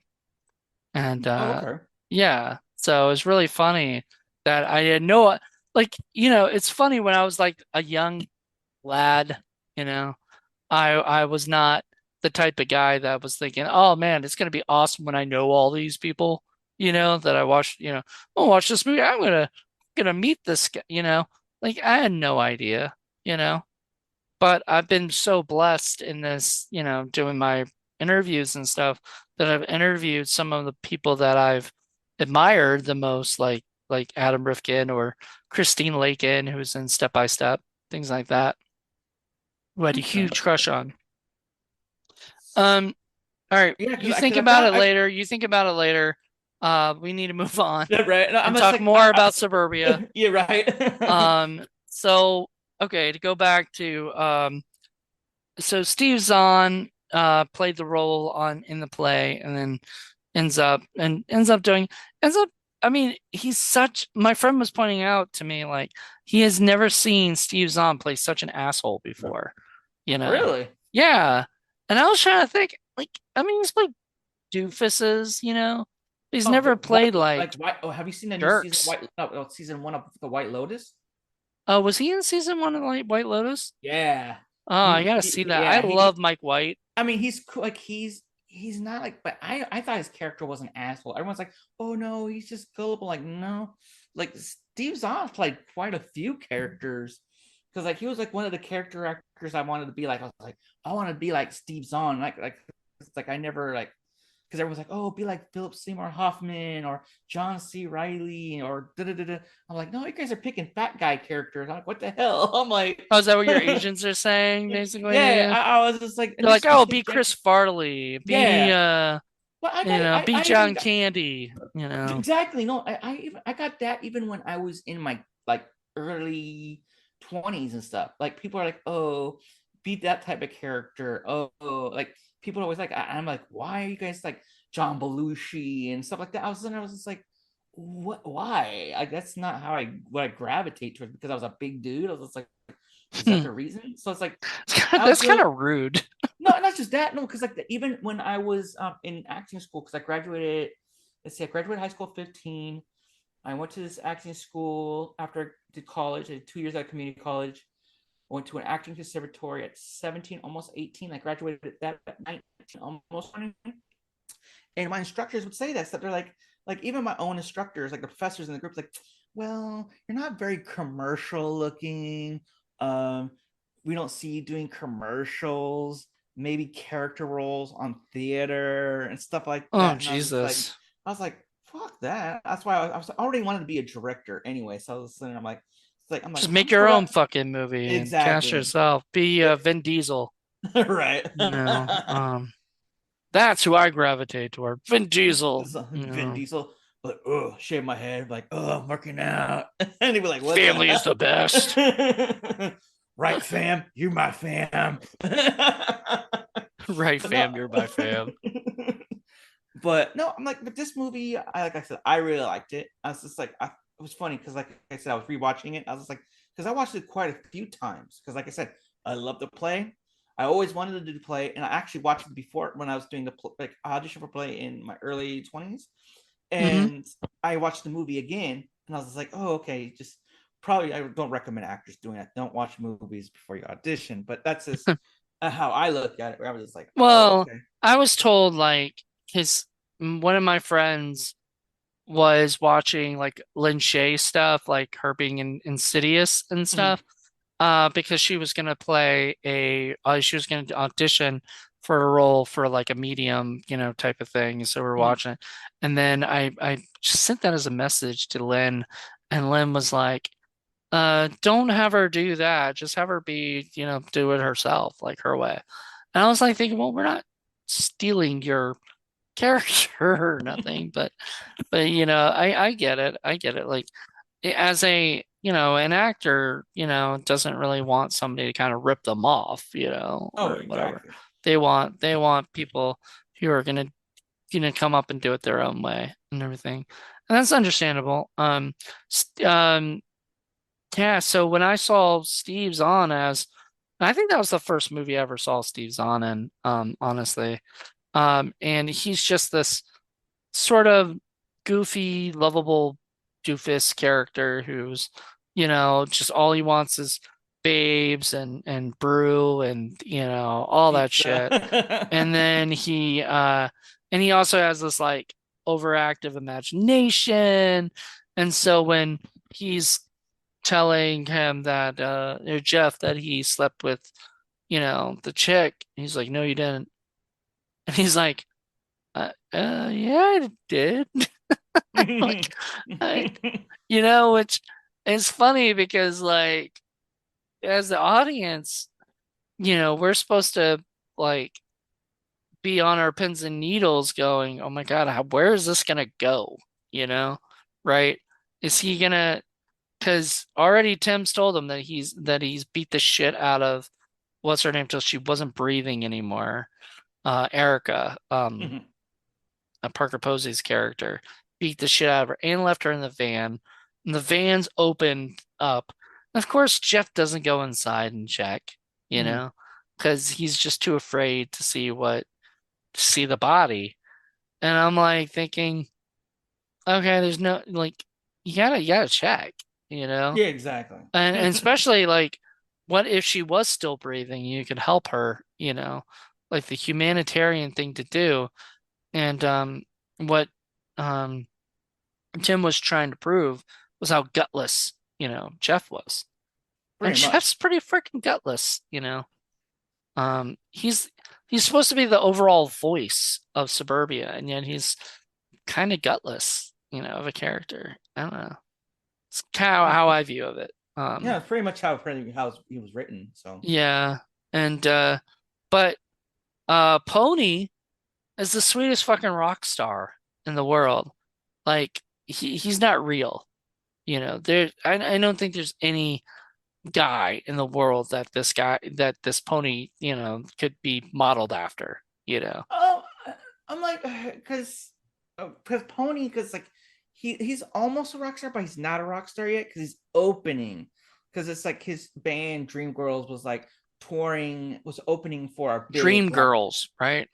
And Oh, okay. yeah, so it was really funny that I had no, like, it's funny when I was like a young lad, you know, I was not the type of guy that was thinking, oh man, it's gonna be awesome when I know all these people, that I watched, I'll watch this movie. I'm gonna meet this guy, like I had no idea, you know. But I've been so blessed in this, doing my interviews and stuff that I've interviewed some of the people that I've admired the most, like Adam Rifkin or Christine Lakin, who's in Step by Step, things like that, who I had a Okay. huge crush on. Um, all right, Yeah, you think because I about thought it later. You think about it later. We need to move on yeah, right. No, I'm and just talk like more about Suburbia. yeah, right. So okay, to go back to so Steve Zahn played the role in the play and then ends up doing ends up I mean, he's such my friend was pointing out to me like he has never seen Steve Zahn play such an asshole before, you know. Really? Yeah. And I was trying to think, like, I mean, he's played doofuses, He's Oh, never played like like White. Oh, have you seen the new season of jerks. White? No, season one of the White Lotus. Was he in season one of like White Lotus? Yeah, Oh, I gotta see that. I yeah love Mike White. I mean, he's cool. Like he's not like, but I thought his character was an asshole. Everyone's like, oh no, he's just gullible. Like no, like Steve Zahn played quite a few characters because like he was like one of the character actors I wanted to be like. I was like, I want to be like Steve Zahn. Like it's like I never like because everyone's like, oh, be like Philip Seymour Hoffman or John C. Riley or da da da da. I'm like, no, you guys are picking fat guy characters. I'm like, what the hell? I'm like, Oh, is that what your agents are saying, basically to yeah, you? I was just like, and They're like, this oh, Jake be Jack, Chris Farley, be yeah. Well, I got it. be I even John got Candy, exactly no. I got that even when I was in my like early 20s and stuff. Like people are like, oh, be that type of character. Like people are always like, I'm like, why are you guys like John Belushi and stuff like that? I was just like, what? Why? Like that's not how I gravitate towards because I was a big dude. I was just like, is that the reason? So it's like I was That's kind really of rude. no, not just that. No, because like even when I was in acting school, because I graduated. Let's see, I graduated high school at 15. I went to this acting school after I did college. I did 2 years at community college. I went to an acting conservatory at 17, almost 18. I graduated at that at 19, almost 20. And my instructors would say that stuff. They're like even my own instructors, like the professors in the group, like, well, you're not very commercial looking. Um, we don't see you doing commercials, maybe character roles on theater and stuff like Oh, that. And Jesus. I was like, fuck that. That's why I was already wanted to be a director anyway. So I was sitting, I'm like, it's like I'm like Just I'm make just your go own out fucking movie and cast exactly. yourself. Be Vin Diesel, Right. you know. That's who I gravitate toward. Vin Diesel, Vin Diesel, like, oh, shave my head, like, oh, I'm working out. And he'd be like, what the family is the best. hell? Right, fam, you're my fam. Right, But no, fam, you're my fam. but no, I'm like, but this movie, like I said, I really liked it. I was just like, it was funny because, like I said, I was rewatching it. I was just like, because I watched it quite a few times. Because, like I said, I love the play. I always wanted to do the play, and I actually watched it before when I was doing the like audition for play in my early 20s. Hmm. And I watched the movie again, and I was just like, oh, okay, just probably I don't recommend actors doing that. Don't watch movies before you audition. But that's just how I look at it. Where I was just like, oh, Well, okay. I was told like his one of my friends was watching like Lin Shaye stuff, like her being in Insidious and Mhm. stuff, because she was gonna play she was gonna audition for a role for like a medium, type of thing. So we're Mhm. watching it. And then I just sent that as a message to Lynn, and Lynn was like, don't have her do that. Just have her be, do it herself, like her way. And I was like thinking, well, we're not stealing your character or nothing, but I get it. I get it. Like as a, an actor, doesn't really want somebody to kind of rip them off, Oh, or whatever. exactly. They want people who are gonna, come up and do it their own way and everything. And that's understandable. Yeah, so when I saw Steve Zahn as, I think that was the first movie I ever saw Steve Zahn in, honestly. And he's just this sort of goofy, lovable doofus character who's, just all he wants is babes and brew and, all that shit. Pizza. And then he also has this like overactive imagination. And so when he's telling him that or Jeff that he slept with, the chick, he's like, no, you didn't. And he's like, yeah, I did. Like, I, which is funny because like as the audience, we're supposed to like be on our pins and needles going, oh my God, where is this gonna go? You know, right? Is he gonna, because already Tim's told him that he's beat the shit out of what's her name till she wasn't breathing anymore. Erica, Parker Posey's character, beat the shit out of her and left her in the van. And the van's opened up. And of course, Jeff doesn't go inside and check, Mhm. because he's just too afraid to see the body. And I'm like thinking, okay, there's no like you gotta check, you know? Yeah, exactly. And especially like what if she was still breathing? You could help her, like the humanitarian thing to do. And what um Tim was trying to prove was how gutless, Jeff was. And Pretty much. Jeff's pretty freaking gutless. He's supposed to be the overall voice of Suburbia, and yet he's kind of gutless, of a character. I don't know. It's kind of how I view of it. Yeah, it's pretty much how he was written. So Yeah. And but Pony is the sweetest fucking rock star in the world. Like he's not real. I don't think there's any guy in the world that this pony, could be modeled after. oh, I'm like, because Pony, because like he's almost a rock star, but he's not a rock star yet because he's opening. Because it's like his band Dreamgirls was like was opening for a big Dream rock. Girls, right?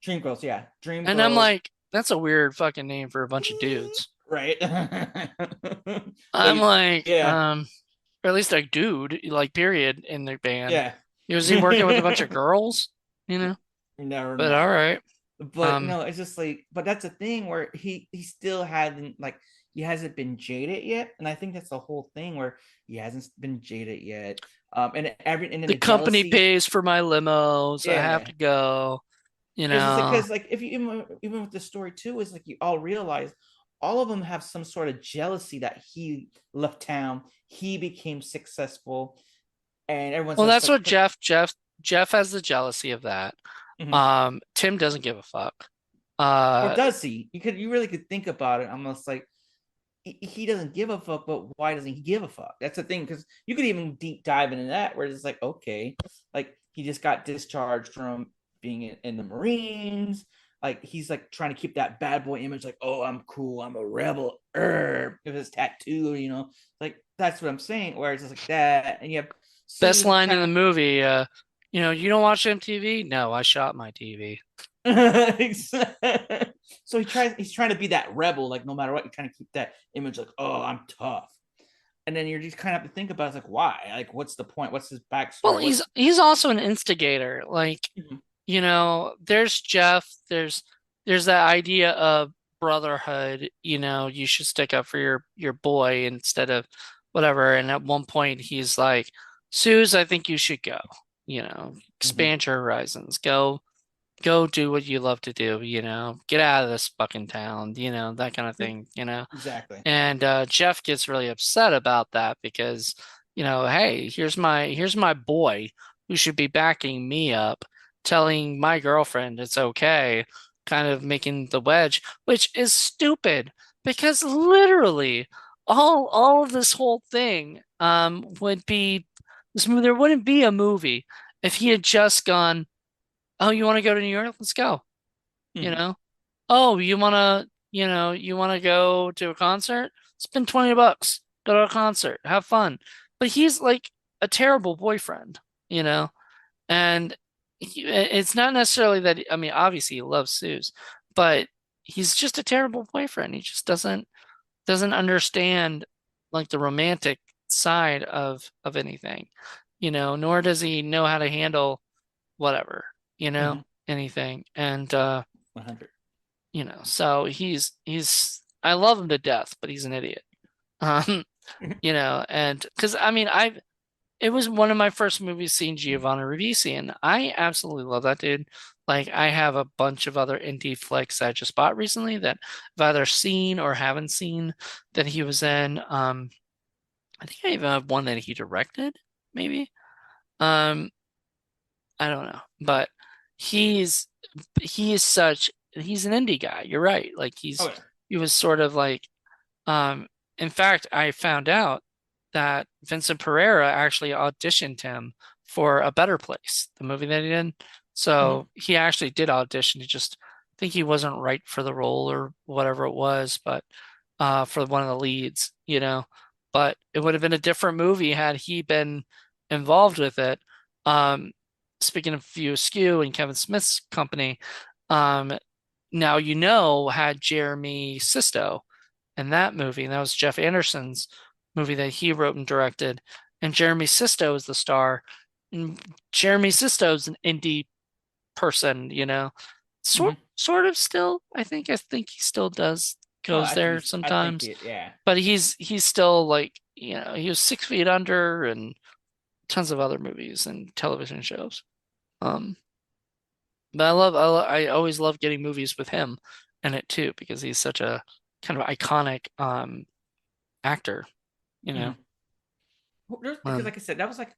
Dreamgirls, yeah, And I'm Dreamgirls, like, that's a weird fucking name for a bunch of dudes. right? I'm But like, yeah, or at least a dude, like period in the band. yeah. Was he working with a bunch of girls? You know? You never But all know. right. But Um, no, it's just like, but that's a thing where he still hadn't like he hasn't been jaded yet, and I think that's the whole thing where he hasn't been jaded yet. And then the the company jealousy, pays for my limos. I have yeah. to go, you It's just like know. because like if you even with the story too, is like you all realize all of them have some sort of jealousy that he left town, he became successful, and everyone's Well, just that's like, what Jeff has the jealousy of that. mhm. Tim doesn't give a fuck. Or Uh, does he? You really could think about it. Almost like he doesn't give a fuck, but why doesn't he give a fuck? That's the thing, because you could even deep dive into that, where it's like, okay, like he just got discharged from being in the Marines. Like he's like trying to keep that bad boy image, like, oh, I'm cool, I'm a rebel, with his tattoo. Like that's what I'm saying. Where it's just like that, and you have Best Steve line in trying the to. movie. You don't watch MTV? No, I shot my TV. So he's trying to be that rebel, like no matter what, you're trying to keep that image, like, oh, I'm tough. And then you're just kind of have to think about it, like why? Like what's the point? What's his Well, backstory? he's What's he's also an instigator. Like, Mhm. there's Jeff, there's that idea of brotherhood, you should stick up for your boy instead of whatever. And at one point he's like, Suze, I think you should go, Hmm. expand your horizons, go do what you love to do, get out of this fucking town, that kind of thing. Exactly. And Jeff gets really upset about that because, hey, here's my boy who should be backing me up, telling my girlfriend it's okay, kind of making the wedge, which is stupid because literally all of this whole thing would be there wouldn't be a movie if he had just gone, oh, you want to go to New York? Let's go. You Hmm. know? Oh, you wanna go to a concert? Spend $20. Go to a concert. Have fun. But he's like a terrible boyfriend, you know? And it's not necessarily that, I mean, obviously he loves Suze, but he's just a terrible boyfriend. He just doesn't understand like the romantic side of anything, nor does he know how to handle whatever, Hmm. anything. And 100. so he's I love him to death, but he's an idiot. Um, and because I mean it was one of my first movies seeing Giovanni Ribisi, and I absolutely love that dude. Like I have a bunch of other indie flicks I just bought recently that I've either seen or haven't seen that he was in. I think I even have one that he directed, maybe. Um, I don't know, but he's he's an indie guy. You're right. Like Oh yeah. he was sort of like um in fact I found out that Vincent Pereira actually auditioned him for A Better Place, the movie that he did. Hmm. So he actually did audition. He just I think he wasn't right for the role or whatever it was, but for one of the leads, But it would have been a different movie had he been involved with it. Um, Speaking of View Askew and Kevin Smith's company, um, now had Jeremy Sisto in that movie, and that was Jeff Anderson's movie that he wrote and directed. And Jeremy Sisto is the star. And Jeremy Sisto is an indie person, Hmm. sort of still. I think he still does Oh, goes there I think sometimes, it. Yeah. but he's still like he was 6 Feet Under and tons of other movies and television shows. Um, but I always love getting movies with him in it too because he's such a kind of iconic actor, you know. Hmm. Because, Um, like I said, that was like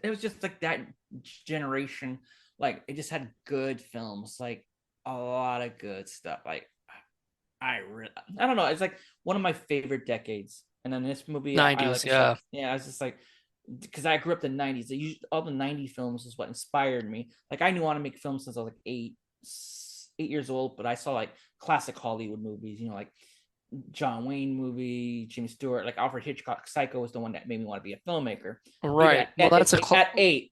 it was just like that generation. Like it just had good films, like a lot of good stuff. Like I don't know. It's like one of my favorite decades. And then this movie, I 90s, like I said, yeah. yeah, I was just like, because I grew up in the '90s. All the '90s films is what inspired me. Like I knew I want to make films since I was like 8 years old, but I saw like classic Hollywood movies. Like John Wayne movie, Jimmy Stewart, like Alfred Hitchcock. Psycho was the one that made me want to be a filmmaker. But yeah, Right. Well, that's a cl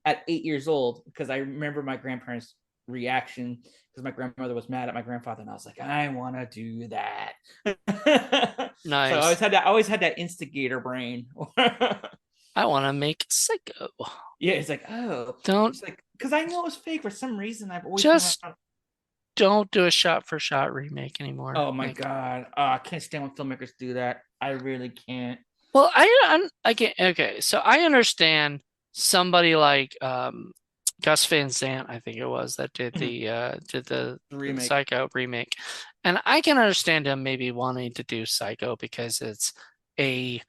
at 8 years old, because I remember my grandparents' reaction because my grandmother was mad at my grandfather, and I was like, I want to do that. So nice. I always had that instigator brain. I want to make Psycho. Yeah, it's like, oh, Don't it's like because I know it's fake for some reason. I've always been just around. don't do a shot for shot remake anymore. Oh my Like, god, I can't stand when filmmakers do that. I really can't. well, I get okay. So I understand somebody like Gus Van Sant, I think it was that did The the remake. Psycho remake, and I can understand him maybe wanting to do Psycho because it's a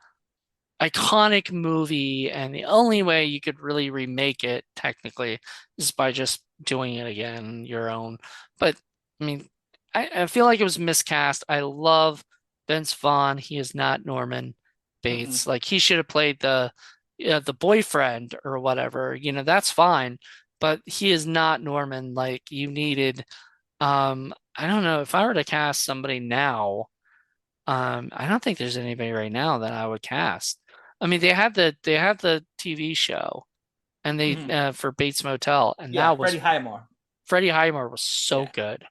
iconic movie, and the only way you could really remake it technically is by just doing it again your own. But I mean, I feel like it was miscast. I love Vince Vaughn. He is not Norman Mm-mm. Bates. Like he should have played the boyfriend or whatever. That's fine, but he is not Norman. Like you needed. I don't know if I were to cast somebody now. I don't think there's anybody right now that I would cast. I mean, they have the TV show and they Mm-hmm. for Bates Motel, and Yeah, that Freddie was Highmore. Freddie Highmore was so Yeah. good.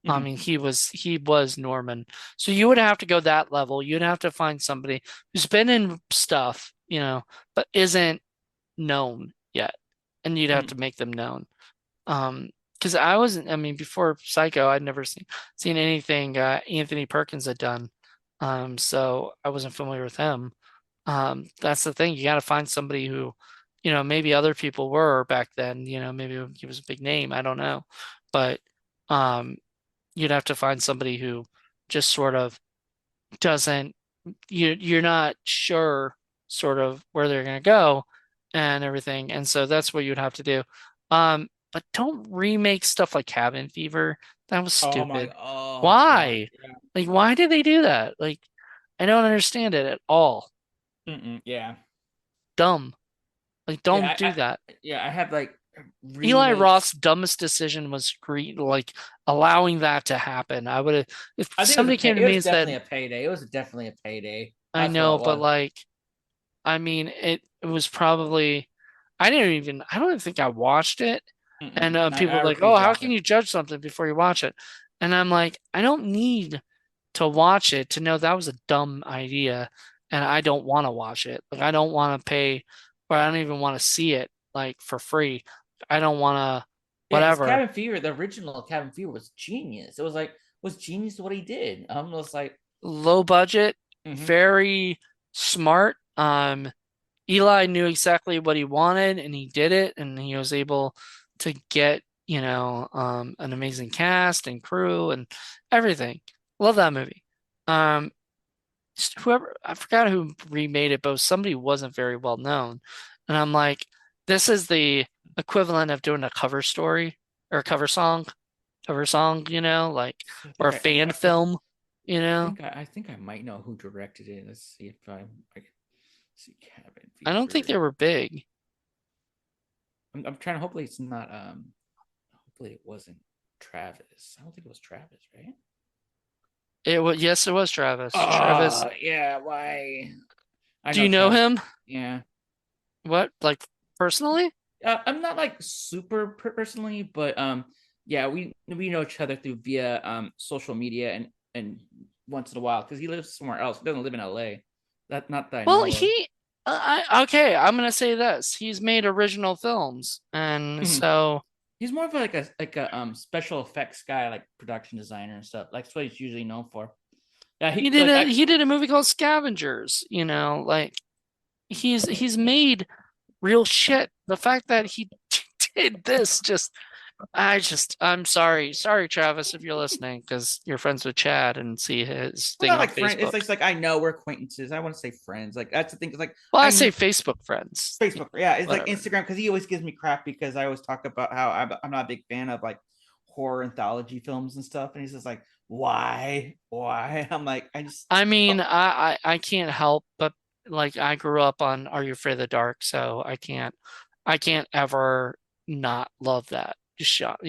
I Mm-hmm. mean, he was Norman. So you would have to go that level. You'd have to find somebody who's been in stuff, but isn't known yet, and you'd have Mm-hmm. to make them known. Um, because I wasn't, I mean, before Psycho, I'd never seen anything Anthony Perkins had done. So I wasn't familiar with him. That's the thing. You got to find somebody who, maybe other people were back then, maybe he was a big name. I don't know. But um, you'd have to find somebody who just sort of doesn't, you're not sure sort of where they're going to go and everything. And so that's what you'd have to do. But don't remake stuff like Cabin Fever. That was stupid. Oh god, Why? yeah. Like, why did they do that? Like, I don't understand it at all. Yeah. Dumb. Like, don't Yeah, do that. yeah, I have like Eli remakes. Roth's dumbest decision was like allowing that to happen. I would have, if I think somebody came to it me was and definitely said, a payday. It was definitely a payday. I That's what know, it but was. like, I mean, it was probably, I don't even think I watched it. And people I are like, refuse oh, to how watch can it. you judge something before you watch it? And I'm like, I don't need to watch it to know that was a dumb idea. And I don't want to watch it. Like, I don't want to pay, or I don't even want to see it like for free. I don't want to, Yeah, because whatever. Cabin Fever, the original Cabin Fever was genius. It was like was genius what he did. I'm just like, Low budget, hmm very smart. Eli knew exactly what he wanted and he did it and he was able to get, an amazing cast and crew and everything. Love that movie. Um, whoever, I forgot who remade it, but somebody wasn't very well known. And I'm like, this is the equivalent of doing a cover story or a cover song, like, I or think a fan film, you know? I think I might know who directed it. Let's see if I can see Cabin I don't think they Fever. were big. I'm trying to. Hopefully, it's not. Hopefully, it wasn't Travis. I don't think it was Travis, right? It was, yes, it was Travis. Travis, Oh yeah. Why? I do know you know Travis. him? Yeah. What, like personally? I'm not like super personally, but yeah, we know each other through via social media and once in a while because he lives somewhere else. He doesn't live in LA. That not that I Well, know okay, I'm gonna say this. He's made original films, and of. so He's more of like a special effects guy, like production designer and stuff. Like, that's what he's usually known for. Yeah, he he did like a I he did a movie called Scavengers, like he's made real shit. The fact that he did this I'm sorry, Travis, if you're listening, because you're friends with Chad and see his we're thing not on like friends. It's Facebook. like I know we're acquaintances. I want to say friends. Like that's the thing. It's like Well, I I say know Facebook friends, Facebook. Yeah, it's like whatever. Instagram because he always gives me crap because I always talk about how I'm not a big fan of like horror anthology films and stuff, and he's just like, why? I'm like, I just I mean, oh, I can't help but like I grew up on Are You Afraid of the Dark, so I can't ever not love that shot,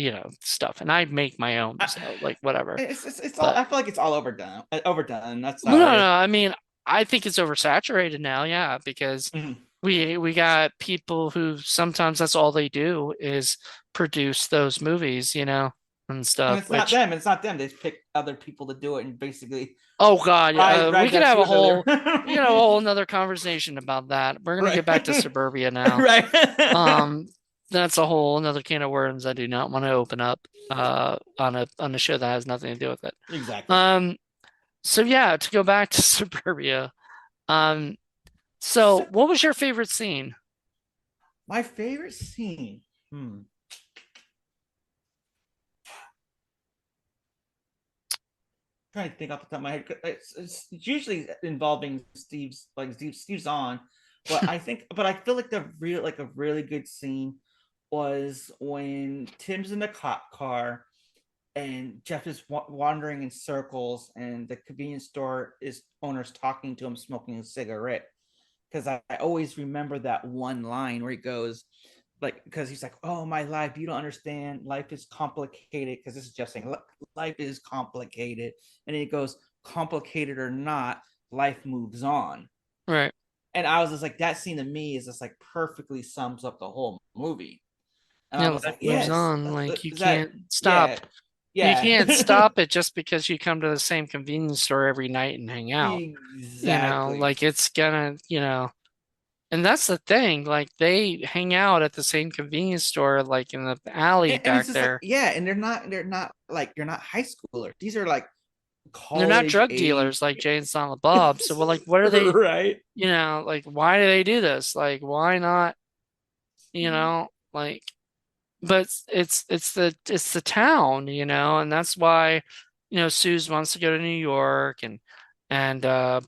stuff. And I make my own, I, so like whatever. it's all. But I feel like it's all overdone. Overdone. That's no, how no, it is. no. I mean, I think it's oversaturated now, yeah, because Mhm. we got people who sometimes that's all they do is produce those movies, and And stuff, it's not which them. It's not them. They pick other people to do it and basically oh God, ride that sugar we could have a there. whole another conversation about that. We're gonna Right. get back to Suburbia now. Right. Um, that's a whole another can of worms I do not want to open up on a show that has nothing to do with it. Exactly. Um, so yeah, to go back to Suburbia. Um, so So what was your favorite scene? my favorite scene. Hmm. Trying to think off the top of my head. It's usually involving Steve's on, but I feel like a really good scene was when Tim's in the cop car and Jeff is wandering in circles, and the convenience store is owners talking to him, smoking a cigarette. Because I always remember that one line where he goes, like, because he's like, "Oh, my life, you don't understand. Life is complicated." Because this is Jeff saying, "Life is complicated," and he goes, "Complicated or not, life moves on." Right. And I was just like, that scene to me is just like perfectly sums up the whole movie. And I Yeah, was life like, moves yes, on. Like you is that can't stop. yeah, You can't stop yeah. it just because you come to the same convenience store every night and hang out. Exactly. Like it's gonna, And that's the thing, like they hang out at the same convenience store, like in the alley And it's back just like, there. yeah, and they're not like, you're not high schoolers. These are like And they're not college drug age. dealers like Jay and Silent Bob. So we're like, what are they, Right. like why do they do this? Like why not, like but it's the town, and that's why, Suze wants to go to New York and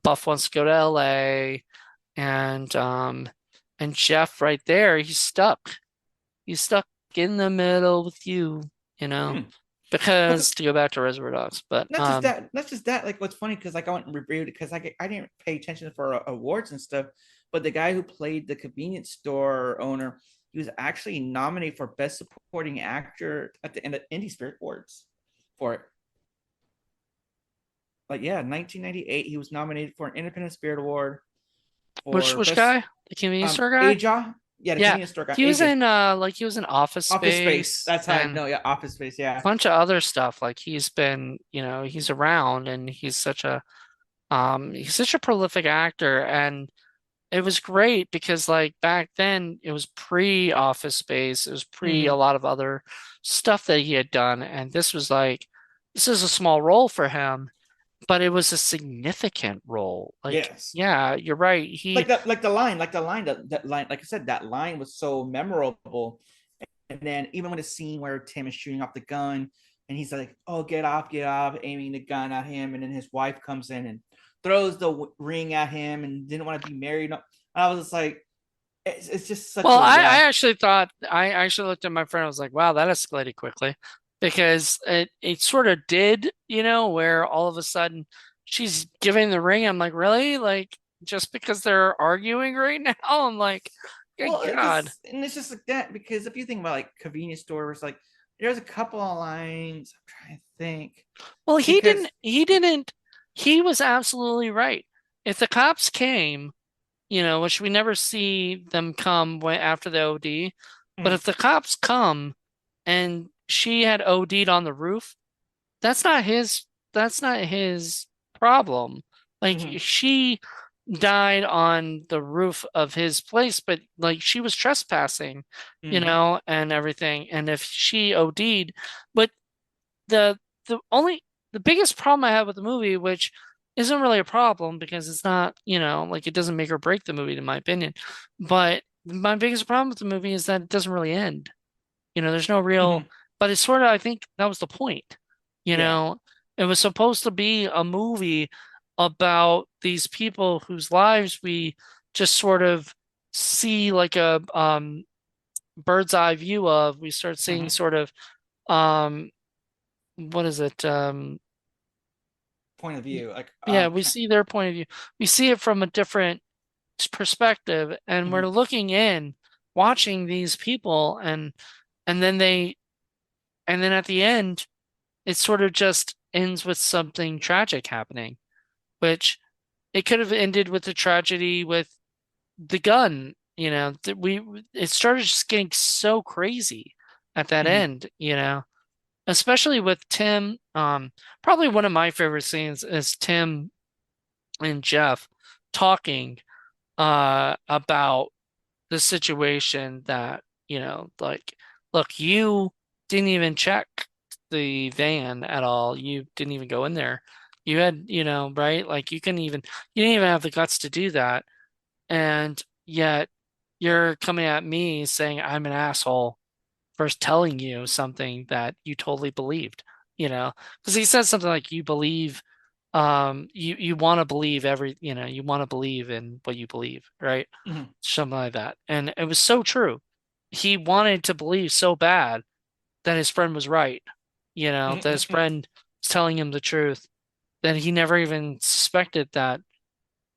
Buff wants to go to LA and Jeff right there, he's stuck. He's stuck in the middle with you, you know, Hmm. because to go back to Reservoir Dogs, but Not just that. Like, what's funny, because like I went and reviewed it because I didn't pay attention for awards and stuff, but the guy who played the convenience store owner, he was actually nominated for best supporting actor at the end of Indie Spirit Awards for it. Like, yeah, 1998, he was nominated for an Independent Spirit Award which for which best guy? The convenience store guy? Aja. Yeah, the Yeah, convenience store guy, he was Aja. in he was in Office Office Space. Space That's how I and know. Yeah, Office Space. a Yeah. bunch of other stuff. Like he's around and he's such a prolific actor and it was great because like back then it was pre Office Space, it was pre a Hmm. lot of other stuff that he had done and this is a small role for him, but it was a significant role. Like, Yes. yeah, you're right. Like that line, like I said, that line was so memorable. And then even when the scene where Tim is shooting off the gun and he's like, "Oh, get off," aiming the gun at him, and then his wife comes in and throws the ring at him and didn't want to be married. I was just like, it's just such Well, a I actually looked at my friend. I was like, wow, that escalated quickly because it sort of did, where all of a sudden she's giving the ring. I'm like, really? Like, just because they're arguing right now? I'm like, good well, God. and it's just like that, because if you think about like convenience stores, like there's a couple of lines I'm trying to think, Well, because he was absolutely right. If the cops came, which we never see them come after the OD, but mm, if the cops come and she had OD'd on the roof, that's not his problem. Like mm-hmm, she died on the roof of his place, but like she was trespassing, mm-hmm, and everything. And if she OD'd, but the the only the biggest problem I have with the movie, which isn't really a problem because it's not, like it doesn't make or break the movie in my opinion, but my biggest problem with the movie is that it doesn't really end. There's no real, mm-hmm, but it's sort of, I think that was the point. You yeah, know, it was supposed to be a movie about these people whose lives we just sort of see like a bird's eye view of. We start seeing mm-hmm, sort of um what is it? point of view, like Yeah, we see their point of view. We see it from a different perspective, and we're mhm, looking in, watching these people, and then and then at the end, it sort of just ends with something tragic happening, which it could have ended with a tragedy with the gun. It started just getting so crazy at that mhm. end, especially with Tim. Probably one of my favorite scenes is Tim and Jeff talking about the situation that, like, look, you didn't even check the van at all. You didn't even go in there. You had, right? Like you didn't even have the guts to do that. And yet you're coming at me saying I'm an asshole for telling you something that you totally believed, because he says something like you believe, you want to believe you want to believe in what you believe, right? Mhm. Something like that. And it was so true. He wanted to believe so bad that his friend was right, that his friend was telling him the truth, that he never even suspected that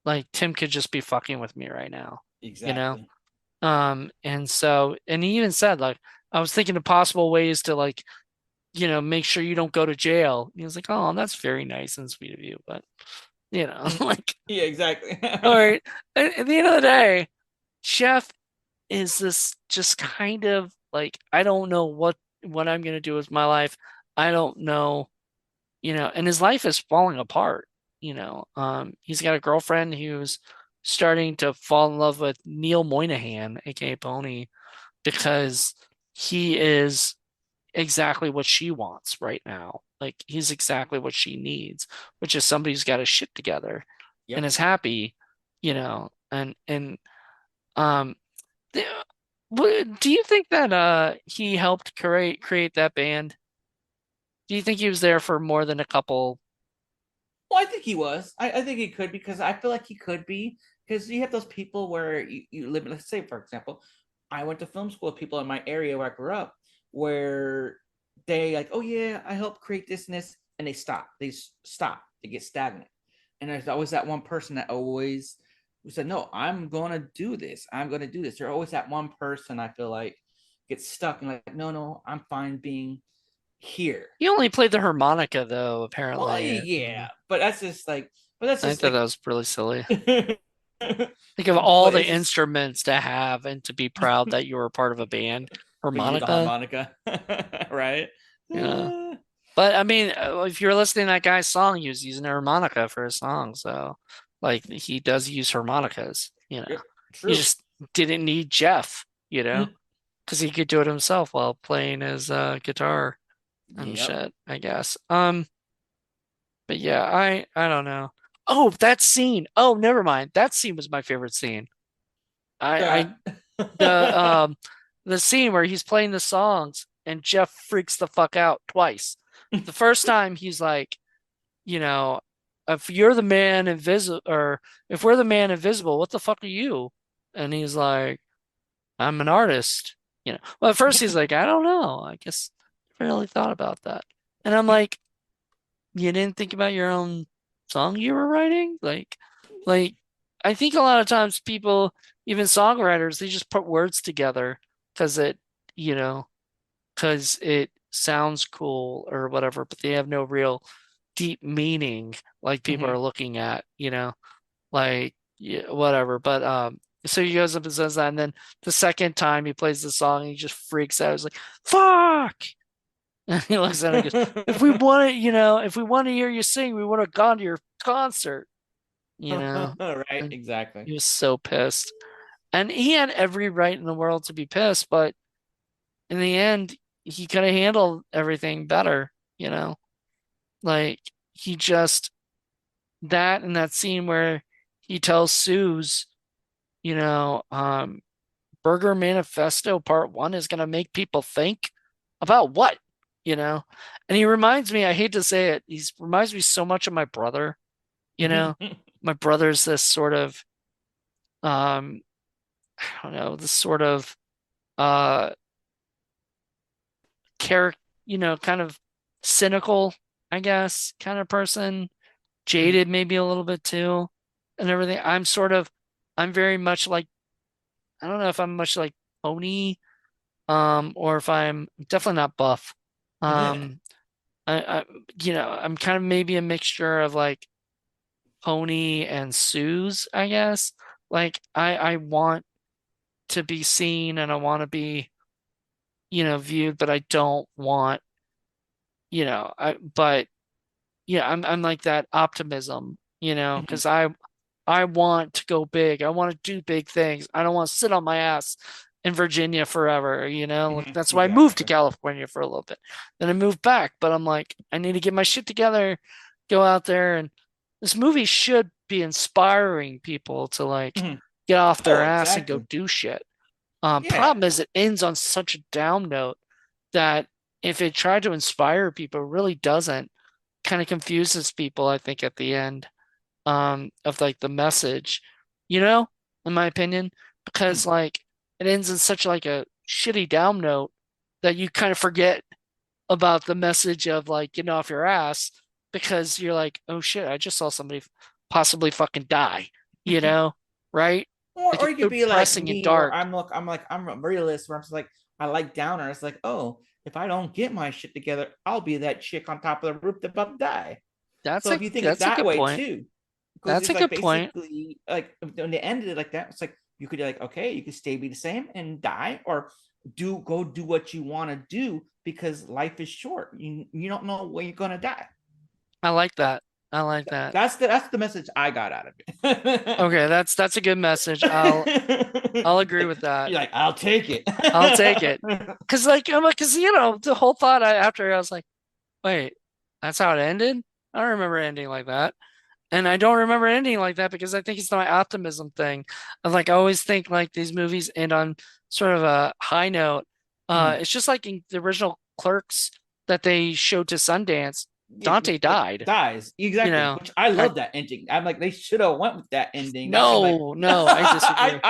like Tim could just be fucking with me right now, you know? Exactly. And he even said, like, I was thinking of possible ways to like, make sure you don't go to jail. And he was like, oh, that's very nice and sweet of you. But, Mhm. like, Yeah, exactly. all right. At the end of the day, Chef is this just kind of like, I don't know what I'm gonna do with my life. I don't know, and his life is falling apart. He's got a girlfriend who's starting to fall in love with Neil Moynihan, aka Pony, because he is exactly what she wants right now. Like he's exactly what she needs, which is somebody who's got his shit together and Yep. is happy, and um the- do you think that he helped create that band? Do you think he was there for more than a couple? Well, I think he was. I think he could because I feel like he could be because you have those people where you live. Let's say, for example, I went to film school with people in my area where I grew up, where they like, oh yeah, I helped create this and this, and they stop. Stop. They get stagnant. And there's always that one person that always who said, no, I'm going to do this. I'm going to do this. There's always that one person I feel like gets stuck and like, no, no, I'm fine being here. He only played the harmonica though, Well, apparently. yeah, but that's just like, but that's I just thought that like, was really silly. but Think of all the it's just instruments to have and to be proud that you were part of a band. but you did the Harmonica, harmonica, right? you know. But I mean, if you're listening to that guy's song, he was using a harmonica for his song. So, like, he does use harmonicas, you know. Yep, He true. just didn't need Jeff, because he could do it himself while playing his guitar and Yep. shit, I guess. But yeah, I don't know. Oh, that scene. Oh, never mind. That scene was my favorite scene. I That. the the scene where he's playing the songs and Jeff freaks the fuck out twice. The first time he's like, you know, if you're the man invisible, or if we're the man invisible, what the fuck are you? And he's like, I'm an artist. Well, at first he's like, I don't know. I guess I really thought about that. And I'm like, you didn't think about your own song you were writing? Like I think a lot of times people, even songwriters, they just put words together because you know, because it sounds cool or whatever, but they have no real deep meaning like people are Mhm. looking at, like yeah, whatever. But so he goes up and says that, and then the second time he plays the song, he just freaks out. He's like, "Fuck!" And he looks at her and goes, if we want to hear you sing, we would have gone to your concert, you know. Right, And exactly. he was so pissed. And he had every right in the world to be pissed, but in the end, he could have handled everything better, you know. Like he just that in that scene where he tells Suze, you know, Burger Manifesto Part One is gonna make people think about what, you know? And he reminds me, I hate to say it, he reminds me you much of my brother, you know? My brother's this sort of um I don't know, this sort of uh character, kind of cynical, I guess, kind of person, jaded maybe a little bit too, and everything. I'm very much like, I don't know if I'm much like Pony, or if I'm definitely not Buff. Um, I I'm kind of maybe a mixture of like Pony and Suze, I guess. Like I want to be seen and I want to be, viewed, but I don't want, but yeah, I'm like that optimism, because I want to go big. I want to do big things. I don't want to sit on my ass in Virginia forever, Like that's why I moved to Exactly. California for a little bit. Then I moved back, but I'm like, I need to get my shit together, go out there, and this movie should be inspiring people to like get off their Oh, ass and go exactly. do shit. Yeah. Problem is it ends on such a down note that if it tried to inspire people, it really doesn't. Kind of confuses people, I think, at the end, of like the message, in my opinion, because like it ends in such like a shitty down note that you kind of forget about the message of like getting off your ass because you're like, oh shit, I just saw somebody possibly fucking die, you know, right? Like Or it's you could so be like depressing and me, where dark. I'm a realist, where I'm just like I like downer. It's like, oh, if I don't get my shit together, I'll be that chick on top of the roof that about to die. That's So a if you think it's that's a that good way point. too, because That's it's a like good point. basically like when they ended it like that, it's like you could like, okay, you could stay be the same and die, or do what you want to do because life is short. You don't know when you're gonna die. I like that. I like that. That's the message I got out of it. Okay, that's a good message. I'll agree with that. You're like, I'll take it. I'll take it. Cause like I'm like, cause the whole thought after I was like, wait, that's how it ended? I don't remember it ending like that. And I don't remember it ending like that because I think it's my optimism thing. Of like I always think like these movies end on sort of a high note. Mhm. It's just like in the original Clerks that they showed to Sundance, Yeah, Dante died. dies You exactly, know, which I I love that ending. I'm like, they should have went with that ending. That was like, no, I disagree.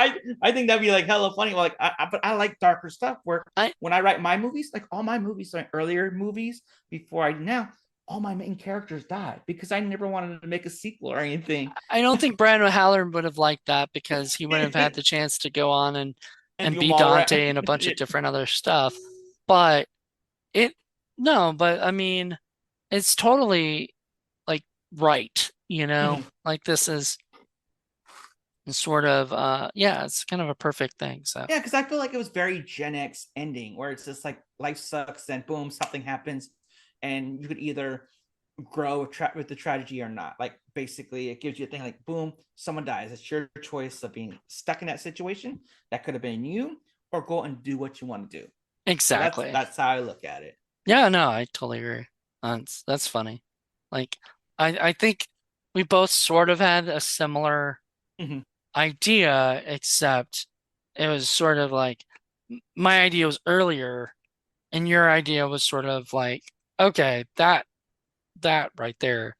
I think that'd be like hella funny. Like, but I like darker stuff. Where I when I write my movies, like all my movies, like earlier movies before I now, all my main characters die because I never wanted to make a sequel or anything. I don't think Brandon Haller would have liked that because he wouldn't have had the chance to go on And and do be Mall Rat. Dante and a bunch of different other stuff. But it no, but I mean, it's totally like right, Mhm. Like this is sort of yeah, it's kind of a perfect thing. So Yeah, because I feel like it was very Gen X ending, where it's just like life sucks, and boom, something happens, and you could either grow with the tragedy or not. Like basically, it gives you a thing like boom, someone dies. It's your choice of being stuck in that situation. That could have been you, or go and do what you want to do. So exactly. that's how I look at it. Yeah, no, I totally agree. That's funny. Like I think we both sort of had a similar Mhm. idea, except it was sort of like my idea was earlier, and your idea was sort of like, okay, that right there.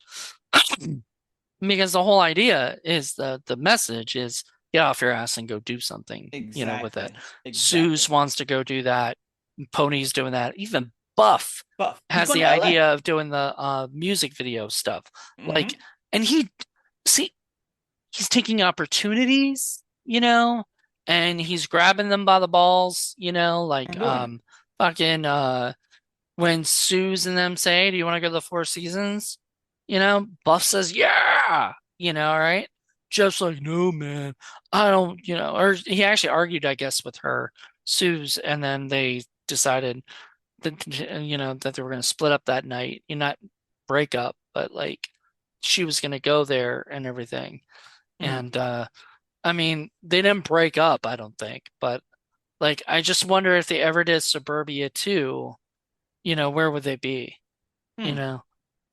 Because the whole idea is the message is get off your ass and go do something, with it. Exactly. Suze Exactly. wants to go do that. Pony's doing that. Even Buff But he's has going the to LA. idea of doing the music video stuff. Like, Mm-hmm. and see, he's taking opportunities, and he's grabbing them by the balls, like And doing it. fucking when Suze and them say, "Do you want to go to the Four Seasons?" Buff says, "Yeah," right? Jeff's like, "No, man, I don't," or he actually argued, I guess, with her, Suze, and then they decided that that they were going to split up that night, not break up, but like she was going to go there and everything. Mm-hmm. And I mean, they didn't break up, I don't think, but like I just wonder if they ever did Suburbia 2, where would they be? You Hmm. know,